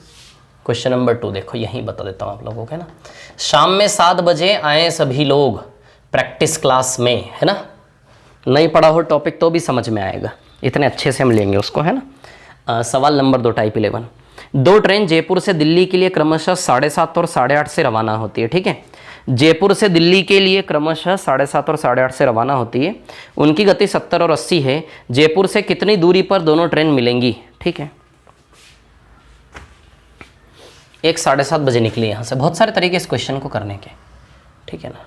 क्वेश्चन नंबर 2 देखो, यहीं बता देता हूँ आप लोगों को, है ना। शाम में 7 बजे आए सभी लोग प्रैक्टिस क्लास में, है ना। नहीं पढ़ा हो टॉपिक तो भी समझ में आएगा, इतने अच्छे से हम लेंगे उसको, है ना। सवाल नंबर 2 टाइप 11, दो ट्रेन जयपुर से दिल्ली के लिए क्रमशः 7:30 और 8:30 से रवाना होती है, ठीक है। जयपुर से दिल्ली के लिए क्रमशः 7:30 और 8:30 से रवाना होती है। उनकी गति 70 और 80 है। जयपुर से कितनी दूरी पर दोनों ट्रेन मिलेंगी? ठीक है। एक 7:30 बजे निकली यहाँ से। बहुत सारे तरीके इस क्वेश्चन को करने के, ठीक है ना।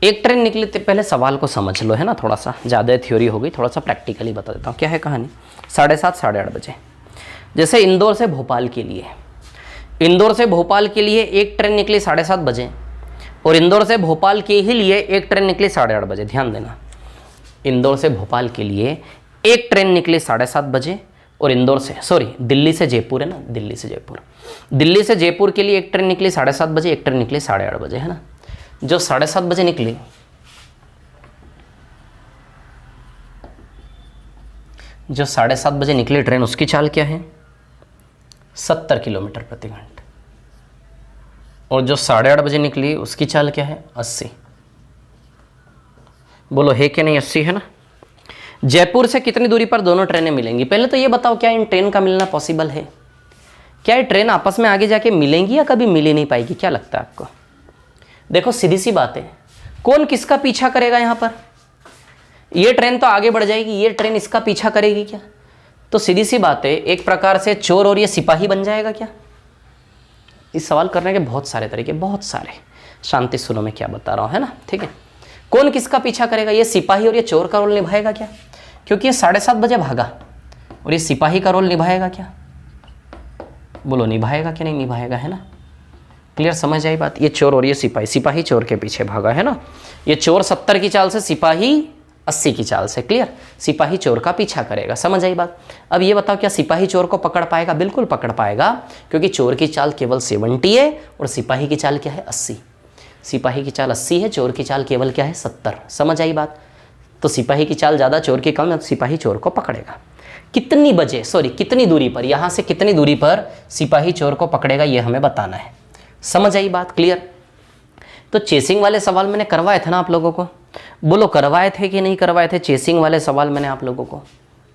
एक ट्रेन निकली तो पहले सवाल को समझ लो, है ना। थोड़ा सा ज़्यादा थ्योरी हो गई, थोड़ा सा प्रैक्टिकली बता देता हूँ क्या है कहानी। 7:30 साढ़े 8 बजे, जैसे इंदौर से भोपाल के लिए, इंदौर से भोपाल के लिए एक ट्रेन निकली 7:30 बजे और इंदौर से भोपाल के ही लिए एक ट्रेन निकली 8:30 बजे। ध्यान देना, इंदौर से भोपाल के लिए एक ट्रेन निकली 7:30 बजे और इंदौर से, सॉरी दिल्ली से जयपुर, है ना, दिल्ली से जयपुर, दिल्ली से जयपुर के लिए एक ट्रेन निकली 7:30 बजे, एक ट्रेन निकली 8:30 बजे, है ना। जो 7:30 बजे निकली, जो 7:30 बजे निकली ट्रेन, उसकी चाल क्या है? 70 किलोमीटर प्रति घंटा। और जो 8:30 बजे निकली उसकी चाल क्या है? 80। बोलो है कि नहीं? 80 है ना। जयपुर से कितनी दूरी पर दोनों ट्रेनें मिलेंगी? पहले तो ये बताओ, क्या इन ट्रेन का मिलना पॉसिबल है? क्या ये ट्रेन आपस में आगे जाके मिलेंगी या कभी मिल ही नहीं पाएगी? क्या लगता है आपको? देखो सीधी सी बात है, कौन किसका पीछा करेगा यहाँ पर? ये ट्रेन तो आगे बढ़ जाएगी, ये ट्रेन इसका पीछा करेगी क्या? तो सीधी सी बात है, एक प्रकार से चोर और ये सिपाही बन जाएगा क्या? इस सवाल करने के बहुत सारे तरीके, बहुत सारे। शांति सुनो मैं क्या बता रहा हूँ, है ना, ठीक है। कौन किसका पीछा करेगा? ये सिपाही और ये चोर का रोल निभाएगा क्या? क्योंकि ये 7:30 बजे भागा और ये सिपाही का रोल निभाएगा क्या? बोलो निभाएगा कि नहीं निभाएगा, है ना। क्लियर, समझ आई बात। ये चोर और ये सिपाही, सिपाही चोर के पीछे भागा, है ना। ये चोर 70 की चाल से, सिपाही 80 की चाल से। क्लियर, सिपाही चोर का पीछा करेगा, समझ आई बात। अब ये बताओ, क्या सिपाही चोर को पकड़ पाएगा? बिल्कुल पकड़ पाएगा, क्योंकि चोर की चाल केवल 70 है और सिपाही की चाल क्या है? 80। सिपाही की चाल 80 है, चोर की चाल केवल क्या है 70। समझ आई बात? तो सिपाही की चाल ज़्यादा, चोर की कम, सिपाही चोर को पकड़ेगा। कितनी बजे, सॉरी कितनी दूरी पर, यहाँ से कितनी दूरी पर सिपाही चोर को पकड़ेगा ये हमें बताना है। समझ आई बात? क्लियर? तो चेसिंग वाले सवाल मैंने करवाए थे ना आप लोगों को, बोलो करवाए थे कि नहीं करवाए थे? चेसिंग वाले सवाल मैंने आप लोगों को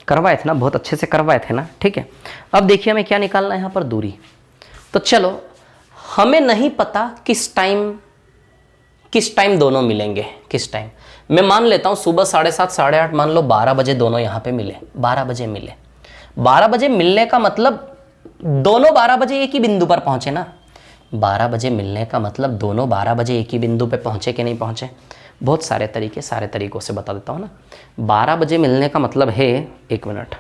करवाए थे ना, बहुत अच्छे से करवाए थे ना, ठीक है। अब देखिए हमें क्या निकालना है यहाँ पर, दूरी। तो चलो, हमें नहीं पता किस टाइम दोनों मिलेंगे, किस टाइम। मैं मान लेता हूँ सुबह 7:30 8:30, मान लो 12 बजे दोनों यहाँ पे मिले, 12 बजे मिले। 12 बजे मिलने का मतलब दोनों 12 बजे एक ही बिंदु पर पहुंचे ना। 12 बजे मिलने का मतलब दोनों 12 बजे एक ही बिंदु पे पहुंचे कि नहीं पहुंचे? बहुत सारे तरीकों से बता देता हूँ ना। 12 बजे मिलने का मतलब है, 1 मिनट,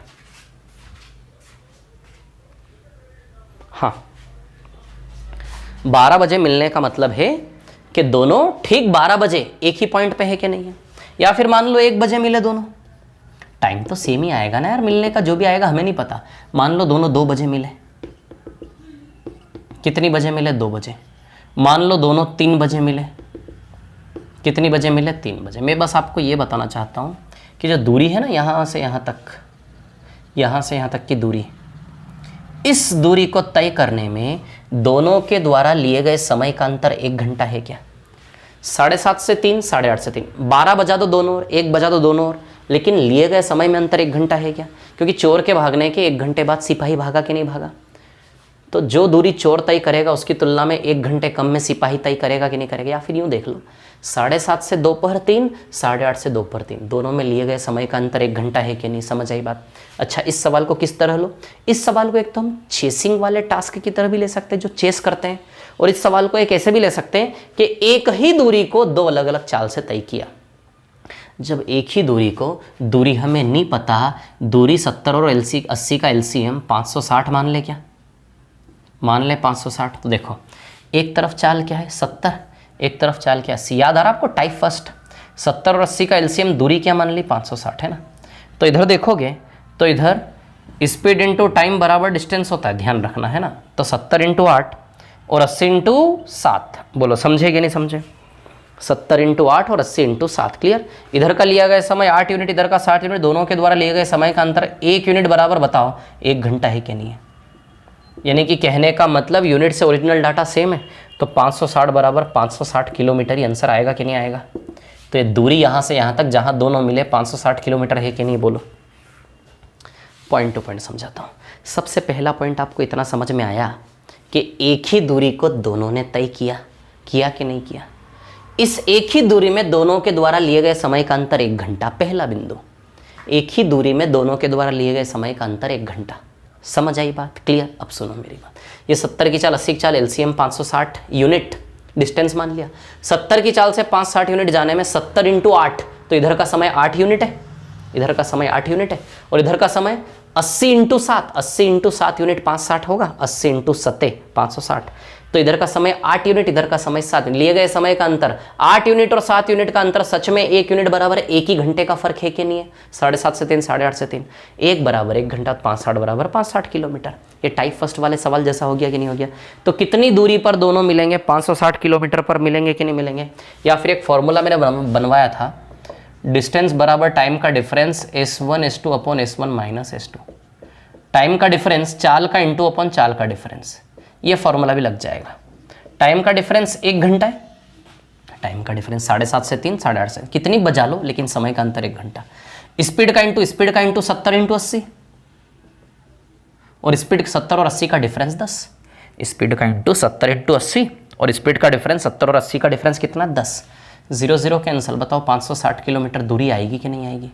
हाँ, 12 बजे मिलने का मतलब है कि दोनों ठीक 12 बजे एक ही पॉइंट पे है कि नहीं है। या फिर मान लो 1 बजे मिले दोनों, टाइम तो सेम ही आएगा ना यार, मिलने का जो भी आएगा हमें नहीं पता। मान लो दोनों 2 बजे मिले, कितनी बजे मिले? 2 बजे। मान लो दोनों 3 बजे मिले, कितनी बजे मिले? 3 बजे। मैं बस आपको ये बताना चाहता हूँ कि जो दूरी है ना यहाँ से यहाँ तक, यहाँ से यहाँ तक की दूरी, इस दूरी को तय करने में दोनों के द्वारा लिए गए समय का अंतर 1 घंटा है क्या? 7:30 से 3, 8:30 से 3, 12 बजा दो दोनों ओर, 1 बजा दो दोनों ओर, लेकिन लिए गए समय में अंतर 1 घंटा है क्या? क्योंकि चोर के भागने के 1 घंटे बाद सिपाही भागा कि नहीं भागा? तो जो दूरी चोर तय करेगा उसकी तुलना में 1 घंटे कम में सिपाही तय करेगा कि नहीं करेगा? या फिर यूँ देख लो, 7:30 से दोपहर 3, 8:30 से दोपहर 3, दोनों में लिए गए समय का अंतर 1 घंटा है कि नहीं? समझ आई बात? अच्छा, इस सवाल को किस तरह लो? इस सवाल को एक तो हम चेसिंग वाले टास्क की तरह भी ले सकते हैं, जो चेस करते हैं, और इस सवाल को एक ऐसे भी ले सकते हैं कि एक ही दूरी को 2 अलग अलग चाल से तय किया। जब एक ही दूरी को, दूरी हमें नहीं पता, दूरी 70 और 80 का एलसीएम 560 मान ले, क्या मान ले 560? तो देखो, एक तरफ चाल क्या है 70, एक तरफ चाल क्या 80। याद आ रहा आपको टाइप फर्स्ट? 70 और 80 का एलसीएम दूरी क्या मान ली? 560 है ना। तो इधर देखोगे तो इधर स्पीड इंटू टाइम बराबर डिस्टेंस होता है, ध्यान रखना है ना। तो 70 इंटू 8 और 80 इंटू 7, बोलो समझे कि नहीं समझे? 70 इंटू 8 और 80 इंटू 7, क्लियर। इधर का लिया गया समय 8 यूनिट, इधर का 60 यूनिट, दोनों के द्वारा लिए गए समय का अंतर 1 यूनिट बराबर, बताओ 1 घंटा है कि नहीं है? यानी कि कहने का मतलब यूनिट से ओरिजिनल डाटा सेम है, तो 560 बराबर 560 किलोमीटर ही आंसर आएगा कि नहीं आएगा? तो ये दूरी यहाँ से यहाँ तक जहाँ दोनों मिले 560 किलोमीटर है कि नहीं? बोलो। पॉइंट टू पॉइंट समझाता हूँ। सबसे पहला पॉइंट आपको इतना समझ में आया कि एक ही दूरी को दोनों ने तय किया कि नहीं किया? इस एक ही दूरी में दोनों के द्वारा लिए गए समय का अंतर 1 घंटा, पहला बिंदु। एक ही दूरी में दोनों के द्वारा लिए गए समय का अंतर 1 घंटा। समझ आई बात? क्लियर? अब सुनो मेरी बात। ये 70 की चाल 80 की चाल, एलसीएम 560 यूनिट, डिस्टेंस मान लिया। 70 की चाल से 560 यूनिट जाने में 70 इंटू 8, तो इधर का समय 8 यूनिट है, इधर का समय 8 यूनिट है, और इधर का समय 80 इंटू 7, 80 इंटू 7 यूनिट 560 होगा, 80 इंटू 7 560, तो इधर का समय 8 यूनिट, इधर का समय 7। लिए गए समय का अंतर 8 यूनिट और 7 यूनिट का अंतर सच में 1 यूनिट बराबर 1 ही घंटे का फर्क है कि नहीं है? 7:30 से 3, 8:30 से 3, 1 बराबर 1 घंटा, 560 बराबर 560 किलोमीटर। ये टाइप फर्स्ट वाले सवाल जैसा हो गया कि नहीं हो गया? तो कितनी दूरी पर दोनों मिलेंगे? 560 किलोमीटर पर मिलेंगे कि नहीं मिलेंगे? या फिर एक फॉर्मूला मैंने बनवाया था, डिस्टेंस बराबर टाइम का difference S1 S2 upon S1 minus S2। Time का डिफरेंस चाल का इंटू अपॉन चाल का डिफरेंस, ये फॉर्मूला भी लग जाएगा। टाइम का डिफरेंस 1 घंटा है, टाइम का डिफरेंस 7:30 से 3, 8:30 से, कितनी बजा लो, लेकिन समय का अंतर 1 घंटा। स्पीड का इंटू 70 इंटू 80, और स्पीड 70 और 80 का डिफरेंस 10। स्पीड का इंटू 70 इंटू 80, और स्पीड का डिफरेंस 70 और 80 का डिफरेंस कितना? 10। 0 0 कैंसल। बताओ 560 किलोमीटर दूरी आएगी कि नहीं आएगी?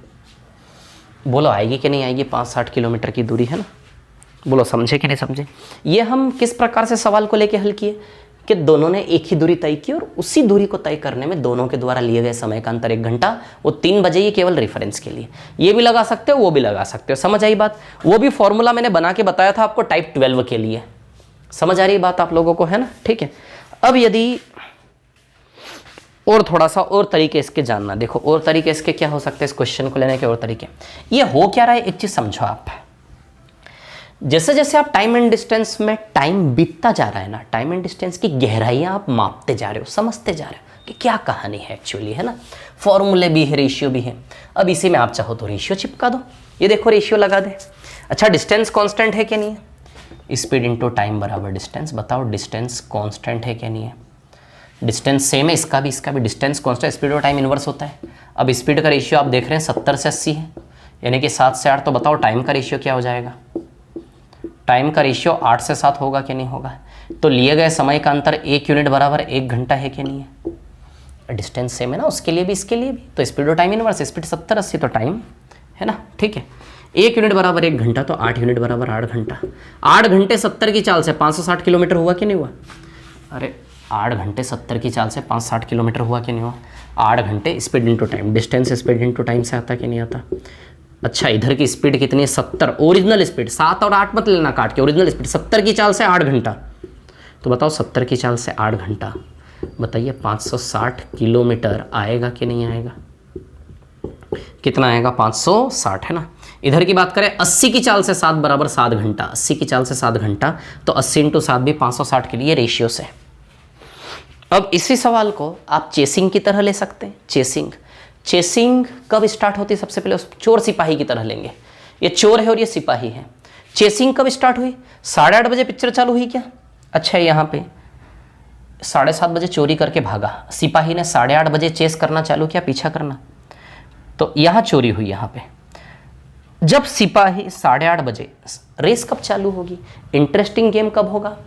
बोलो आएगी कि नहीं आएगी? 560 किलोमीटर की दूरी है ना। बोलो समझे कि नहीं समझे? ये हम किस प्रकार से सवाल को लेके हल किए कि दोनों ने एक ही दूरी तय की, और उसी दूरी को तय करने में दोनों के द्वारा लिए गए समय का अंतर 1 घंटा, वो 3 बजे, ये केवल रेफरेंस के लिए। ये भी लगा सकते हो, वो भी लगा सकते हो। समझ आई बात? वो भी फॉर्मूला मैंने बना के बताया था आपको टाइप 12 के लिए। समझ आ रही है बात आप लोगों को, है ना? ठीक है। अब यदि और थोड़ा सा और तरीके इसके जानना, देखो और तरीके इसके क्या हो सकते हैं, इस क्वेश्चन को लेने के और तरीके। ये हो क्या रहा है, एक चीज समझो आप। जैसे जैसे आप टाइम एंड डिस्टेंस में टाइम बीतता जा रहा है ना, टाइम एंड डिस्टेंस की गहराइयाँ आप मापते जा रहे हो, समझते जा रहे हो कि क्या कहानी है एक्चुअली, है ना। फॉर्मूले भी है, रेशियो भी है। अब इसी में आप चाहो तो रेशियो चिपका दो, ये देखो रेशियो लगा दे। अच्छा, डिस्टेंस कांस्टेंट है कि नहीं है? स्पीड इनटू टाइम बराबर डिस्टेंस। बताओ डिस्टेंस कांस्टेंट है कि नहीं है? डिस्टेंस सेम है, इसका भी डिस्टेंस कांस्टेंट, स्पीड और टाइम इनवर्स होता है। अब स्पीड का रेशियो आप देख रहे हैं 70 से 80 है, यानी कि 7 से 8। तो बताओ टाइम का रेशियो क्या हो जाएगा? टाइम का रेशियो 8 से 7 होगा कि नहीं होगा? तो लिए गए समय का अंतर 1 यूनिट बराबर 1 घंटा है कि नहीं है? डिस्टेंस सेम है ना, उसके लिए भी इसके लिए भी। तो स्पीड और टाइम इनवर्स, स्पीड 70 80 तो टाइम है ना, ठीक है। 1 यूनिट बराबर 1 घंटा, तो 8 यूनिट बराबर 8 घंटा। 8 घंटे 70 की चाल से 560 किलोमीटर हुआ कि नहीं हुआ? अरे 8 घंटे 70 की चाल से 560 किलोमीटर हुआ कि नहीं हुआ? 8 घंटे speed into time, distance speed into time से आता कि नहीं आता? अच्छा, इधर की स्पीड कितनी है? 70। ओरिजिनल स्पीड 7 और 8 मत लेना काट के, ओरिजिनल स्पीड 70 की चाल से 8 घंटा। तो बताओ 70 की चाल से 8 घंटा, बताइए 560 किलोमीटर आएगा कि नहीं आएगा? कितना आएगा? 560, है ना। इधर की बात करें 80 की चाल से 7 बराबर 7 घंटा, 80 की चाल से 7 घंटा, तो 80 इंटू 7 भी 560 के लिए रेशियो से। अब इसी सवाल को आप चेसिंग की तरह ले सकते हैं। चेसिंग कब स्टार्ट होती है? सबसे पहले उस चोर सिपाही की तरह लेंगे। ये चोर है और ये सिपाही है। चेसिंग कब स्टार्ट हुई? 8:30 बजे पिक्चर चालू हुई क्या? अच्छा, यहाँ पे 7:30 बजे चोरी करके भागा, सिपाही ने 8:30 बजे चेस करना चालू किया, पीछा करना, तो यहाँ चोरी हुई। यहाँ पे जब सिपाही 8:30 बजे, रेस कब चालू होगी? इंटरेस्टिंग गेम कब होगा?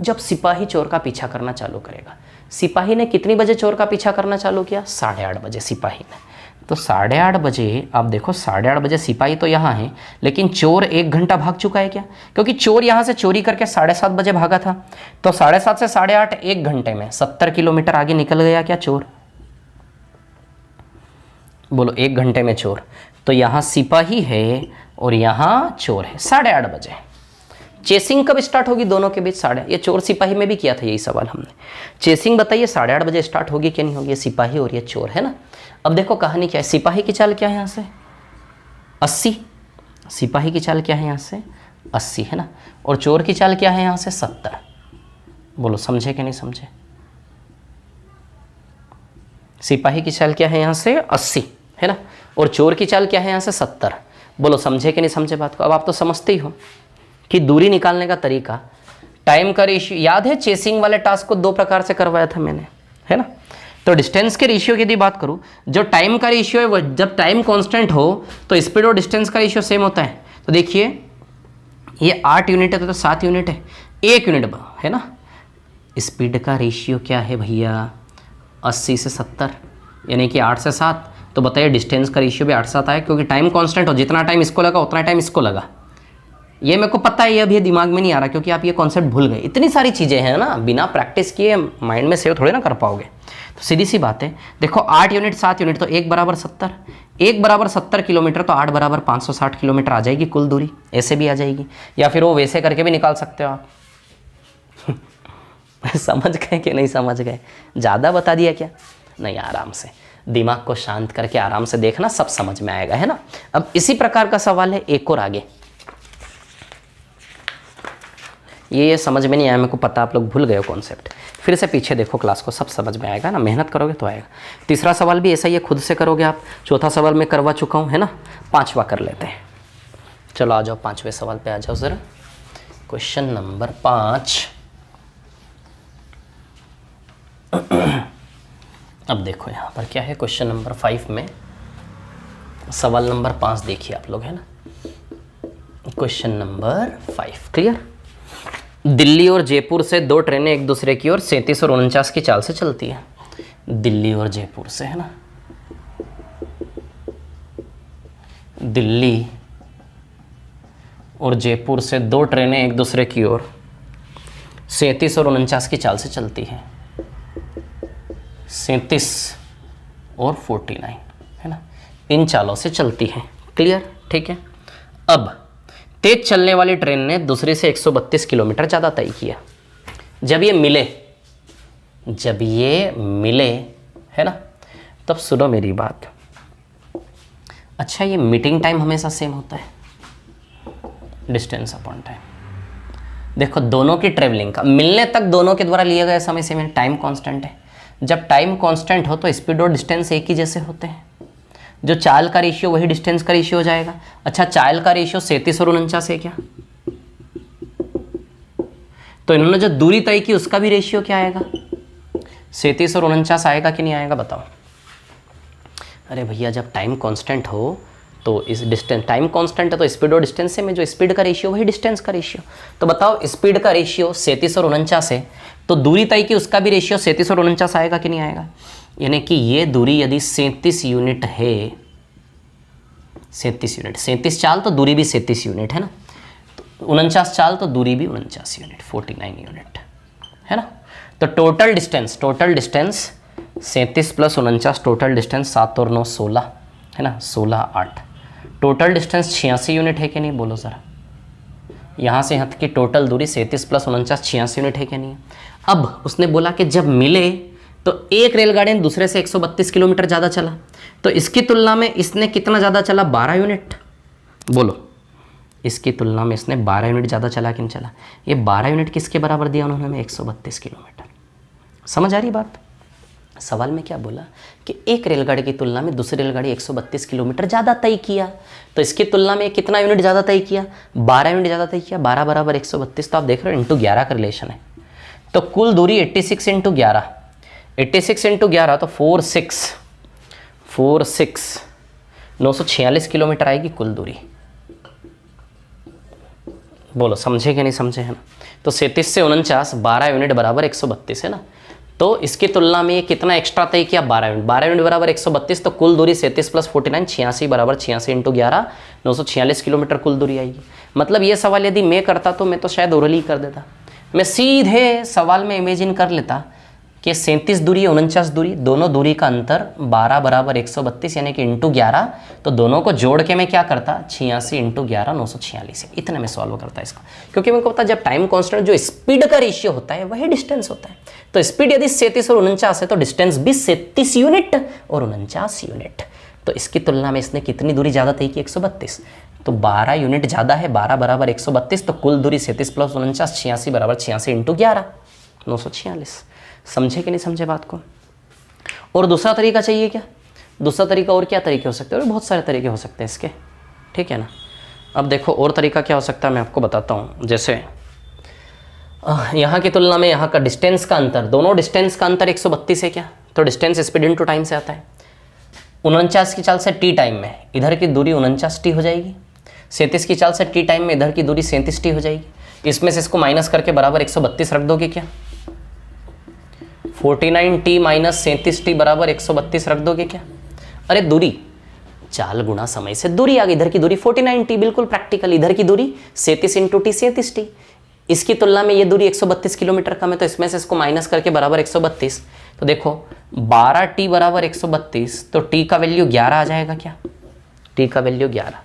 जब सिपाही चोर का पीछा करना चालू करेगा। सिपाही ने कितनी बजे चोर का पीछा करना चालू किया? 8:30 बजे सिपाही ने। तो 8:30 बजे आप देखो, 8:30 बजे सिपाही तो यहाँ है, लेकिन चोर 1 घंटा भाग चुका है क्या? क्योंकि चोर यहाँ से चोरी करके 7:30 बजे भागा था, तो 7:30 से 8:30 1 घंटे में 70 किलोमीटर आगे निकल गया क्या चोर? बोलो 1 घंटे में चोर। तो यहाँ सिपाही है और यहाँ चोर है। 8:30 बजे चेसिंग कब स्टार्ट होगी दोनों के बीच? 8:30। ये चोर सिपाही में भी किया था यही सवाल हमने। चेसिंग बताइए 8:30 बजे स्टार्ट होगी कि नहीं होगी? ये सिपाही और ये चोर, है ना। अब देखो कहानी क्या है। सिपाही की चाल क्या है यहाँ से? 80। सिपाही की चाल क्या है यहाँ से? 80, है ना। और चोर की चाल क्या है यहाँ से? 70। बोलो समझे कि नहीं समझे? सिपाही की चाल क्या है यहाँ से? 80, है ना। और चोर की चाल क्या है यहाँ से? 70। बोलो समझे कि नहीं समझे बात को? अब आप तो समझते ही हो कि दूरी निकालने का तरीका, टाइम का रेशियो। याद है चेसिंग वाले टास्क को 2 प्रकार से करवाया था मैंने, है ना। तो डिस्टेंस के रेशियो की यदि बात करूं, जो टाइम का रेशियो है वो, जब टाइम कांस्टेंट हो तो स्पीड और डिस्टेंस का रेशियो सेम होता है। तो देखिए ये 8 यूनिट है तो 7 यूनिट है, 1 यूनिट है ना। स्पीड का रेशियो क्या है भैया? 80 से 70, यानी कि 8 से 7। तो बताइए डिस्टेंस का रेशियो भी 8 से 7 आया, क्योंकि टाइम कांस्टेंट हो, जितना टाइम इसको लगा उतना टाइम इसको लगा। ये मेरे को पता है, ये अभी दिमाग में नहीं आ रहा क्योंकि आप ये कॉन्सेप्ट भूल गए। इतनी सारी चीज़ें हैं ना, बिना प्रैक्टिस किए माइंड में सेव थोड़े ना कर पाओगे। तो सीधी सी बात है, देखो 8 यूनिट 7 यूनिट, तो 1 बराबर 70, 1 बराबर 70 किलोमीटर, तो 8 बराबर 560 किलोमीटर आ जाएगी कुल दूरी। ऐसे भी आ जाएगी, या फिर वो वैसे करके भी निकाल सकते हो आप। समझ गए कि नहीं समझ गए? ज़्यादा बता दिया क्या? नहीं, आराम से दिमाग को शांत करके आराम से देखना, सब समझ में आएगा, है ना। अब इसी प्रकार का सवाल है एक और आगे। ये समझ में नहीं आया, मेरे को पता आप लोग भूल गए हो कॉन्सेप्ट। फिर से पीछे देखो क्लास को, सब समझ में आएगा ना, मेहनत करोगे तो आएगा। तीसरा सवाल भी ऐसा ही है, खुद से करोगे आप। चौथा सवाल मैं करवा चुका हूँ, है ना। 5वां कर लेते हैं। चलो आ जाओ 5वें सवाल पे आ जाओ ज़रा। Question number 5। अब देखो यहाँ पर क्या है, क्वेश्चन नंबर 5 में सवाल नंबर 5 देखिए आप लोग, है ना। Question number 5 clear. दिल्ली और जयपुर से 2 ट्रेनें एक दूसरे की ओर 37 और 49 की चाल से चलती है। दिल्ली और जयपुर से, है ना। दिल्ली और जयपुर से 2 ट्रेनें एक दूसरे की ओर 37 और 49 की चाल से चलती है। 37 और 49, है ना, इन चालों से चलती है। क्लियर, ठीक है। अब तेज चलने वाली ट्रेन ने दूसरे से 132 किलोमीटर ज़्यादा तय किया। जब ये मिले, है ना, तब सुनो मेरी बात। अच्छा, ये मीटिंग टाइम हमेशा सेम होता है? Distance upon time. देखो दोनों की ट्रेवलिंग का मिलने तक दोनों के द्वारा लिया गया समय सेम है, टाइम कांस्टेंट है। जब टाइम कांस्टेंट हो तो स्पीड और डिस्टेंस एक ही जैसे होते हैं। जो चाल का रेशियो वही डिस्टेंस का रेशियो हो जाएगा। अच्छा चाल का रेशियो 37 और 49 है क्या, तो इन्होंने जो दूरी तय की उसका भी रेशियो क्या आएगा, 37 और 49 आएगा कि नहीं आएगा बताओ। अरे भैया जब टाइम कांस्टेंट हो तो इस डिस्टेंस, टाइम कांस्टेंट है तो स्पीड और डिस्टेंस से में जो स्पीड का रेशियो वही डिस्टेंस का रेशियो। तो बताओ स्पीड का रेशियो 37 और 49 है तो दूरी तय की उसका भी रेशियो 37 और 49 आएगा कि नहीं आएगा। यानी कि ये दूरी यदि 37 यूनिट है, 37 यूनिट, 37 चाल तो दूरी भी 37 यूनिट है ना, तो 49 चाल तो दूरी भी 49 यूनिट, 49 यूनिट है ना। तो total distance 37 plus 49, total distance 7 और 9 16 है ना, 16 8, टोटल डिस्टेंस 86 यूनिट है कि नहीं बोलो ज़रा। यहाँ से यहाँ तक की टोटल दूरी 37 प्लस 49 86 यूनिट है कि नहीं। अब उसने बोला कि जब मिले तो एक रेलगाड़ी ने दूसरे से 132 किलोमीटर ज़्यादा चला, तो इसकी तुलना में इसने कितना ज़्यादा चला, 12 यूनिट। बोलो इसकी तुलना में इसने 12 यूनिट ज़्यादा चला कि नहीं चला। ये 12 यूनिट किसके बराबर दिया उन्होंने हमें, 132 किलोमीटर। समझ आ रही बात। सवाल में क्या बोला कि एक रेलगाड़ी की तुलना में दूसरी रेलगाड़ी 132 किलोमीटर ज़्यादा तय किया, तो इसकी तुलना में कितना यूनिट ज़्यादा तय किया, 12 यूनिट ज़्यादा तय किया। 12 बराबर 132, तो आप देख रहे हो इंटू 11 का रिलेशन है। तो कुल दूरी 86 इंटू 11, 86 इंटू 11 तो 46 946 किलोमीटर आएगी कुल दूरी। बोलो समझे कि नहीं समझे, है ना। तो 37 से 49 12 यूनिट बराबर 132 है ना। तो इसकी तुलना में ये कितना एक्स्ट्रा तय किया, 12 यूनिट। 12 यूनिट बराबर 132, तो कुल दूरी 37 प्लस 49 86 बराबर 86 इंटू 11 946 किलोमीटर कुल दूरी आएगी। मतलब ये सवाल यदि मैं करता तो मैं तो शायद ओरली कर देता। मैं सीधे सवाल में इमेजिन कर लेता कि 37 दूरी 49 दूरी, दोनों दूरी का अंतर 12 बराबर 132 यानी कि इंटू 11, तो दोनों को जोड़ के मैं क्या करता 86 इंटू 11 946 है। इतने में सॉल्व करता है इसका, क्योंकि मेरे को पता जब टाइम कांस्टेंट जो स्पीड का रेशियो होता है वही डिस्टेंस होता है। तो स्पीड यदि 37 और 49 है तो डिस्टेंस भी 37 यूनिट और 49 यूनिट। तो इसकी तुलना में इसने कितनी दूरी ज़्यादा तय की, 132। तो 12 यूनिट ज़्यादा है, 12 बराबर 132, तो कुल दूरी 37 प्लस 49 86 बराबर 86 इंटू 11 946। समझे कि नहीं समझे बात को। और दूसरा तरीका चाहिए क्या, दूसरा तरीका और क्या तरीके हो सकते हैं, और बहुत सारे तरीके हो सकते हैं इसके, ठीक है ना। अब देखो और तरीका क्या हो सकता है मैं आपको बताता हूँ। जैसे यहाँ की तुलना में यहाँ का डिस्टेंस का अंतर, दोनों डिस्टेंस का अंतर 132 है क्या, तो डिस्टेंस स्पीड इनटू टाइम से आता है। 49 की चाल से टी टाइम में इधर की दूरी 49 टी हो जाएगी, 37 की चाल से टी टाइम में इधर की दूरी 37 टी हो जाएगी। इसमें से इसको माइनस करके बराबर 132 रख दोगे क्या, 49 टी माइनस 37 टी बराबर 132 रख दोगे क्या। अरे दूरी चाल गुणा समय से दूरी आ गई, इधर की दूरी 49 टी, बिल्कुल प्रैक्टिकल। इधर की दूरी 37 इंटू टी 37 टी, इसकी तुलना में ये दूरी 132 किलोमीटर कम है, तो इसमें से इसको माइनस करके बराबर 132। तो देखो 12 टी बराबर 132, तो टी का वैल्यू 11 आ जाएगा क्या, टी का वैल्यू 11,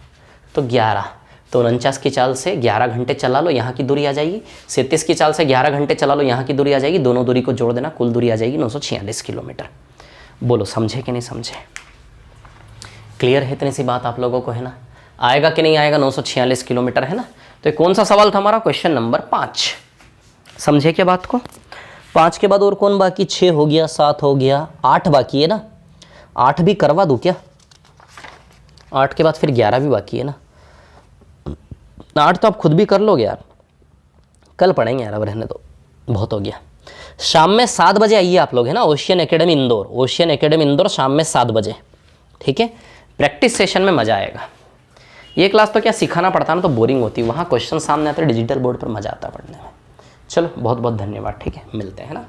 तो 11, तो 49 की चाल से 11 घंटे चला लो, यहाँ की दूरी आ जाएगी। 37 की चाल से 11 घंटे चला लो, यहाँ की दूरी आ जाएगी। दोनों दूरी को जोड़ देना, कुल दूरी आ जाएगी 946 किलोमीटर। बोलो समझे कि नहीं समझे, क्लियर है इतनी सी बात आप लोगों को, है ना। आएगा कि नहीं आएगा 946 किलोमीटर, है ना। तो कौन सा सवाल था हमारा, क्वेश्चन नंबर 5। समझे क्या बात को। 5 के बाद और कौन बाकी, 6 हो गया, 7 हो गया, 8 बाकी है ना। 8 भी करवा दूँ क्या, 8 के बाद फिर 11 भी बाकी है ना। 8 तो आप खुद भी कर लोगे यार, कल पढ़ेंगे यार, अब रहने दो, बहुत हो गया। शाम में 7 बजे आइए आप लोग, है ना, ocean academy Indore, ocean academy Indore शाम में 7 बजे, ठीक है। प्रैक्टिस सेशन में मज़ा आएगा। ये क्लास तो क्या सिखाना पड़ता ना, तो बोरिंग होती, वहाँ क्वेश्चन सामने आते डिजिटल बोर्ड पर मज़ा आता पढ़ने में। चलो बहुत बहुत धन्यवाद, ठीक है, मिलते हैं ना।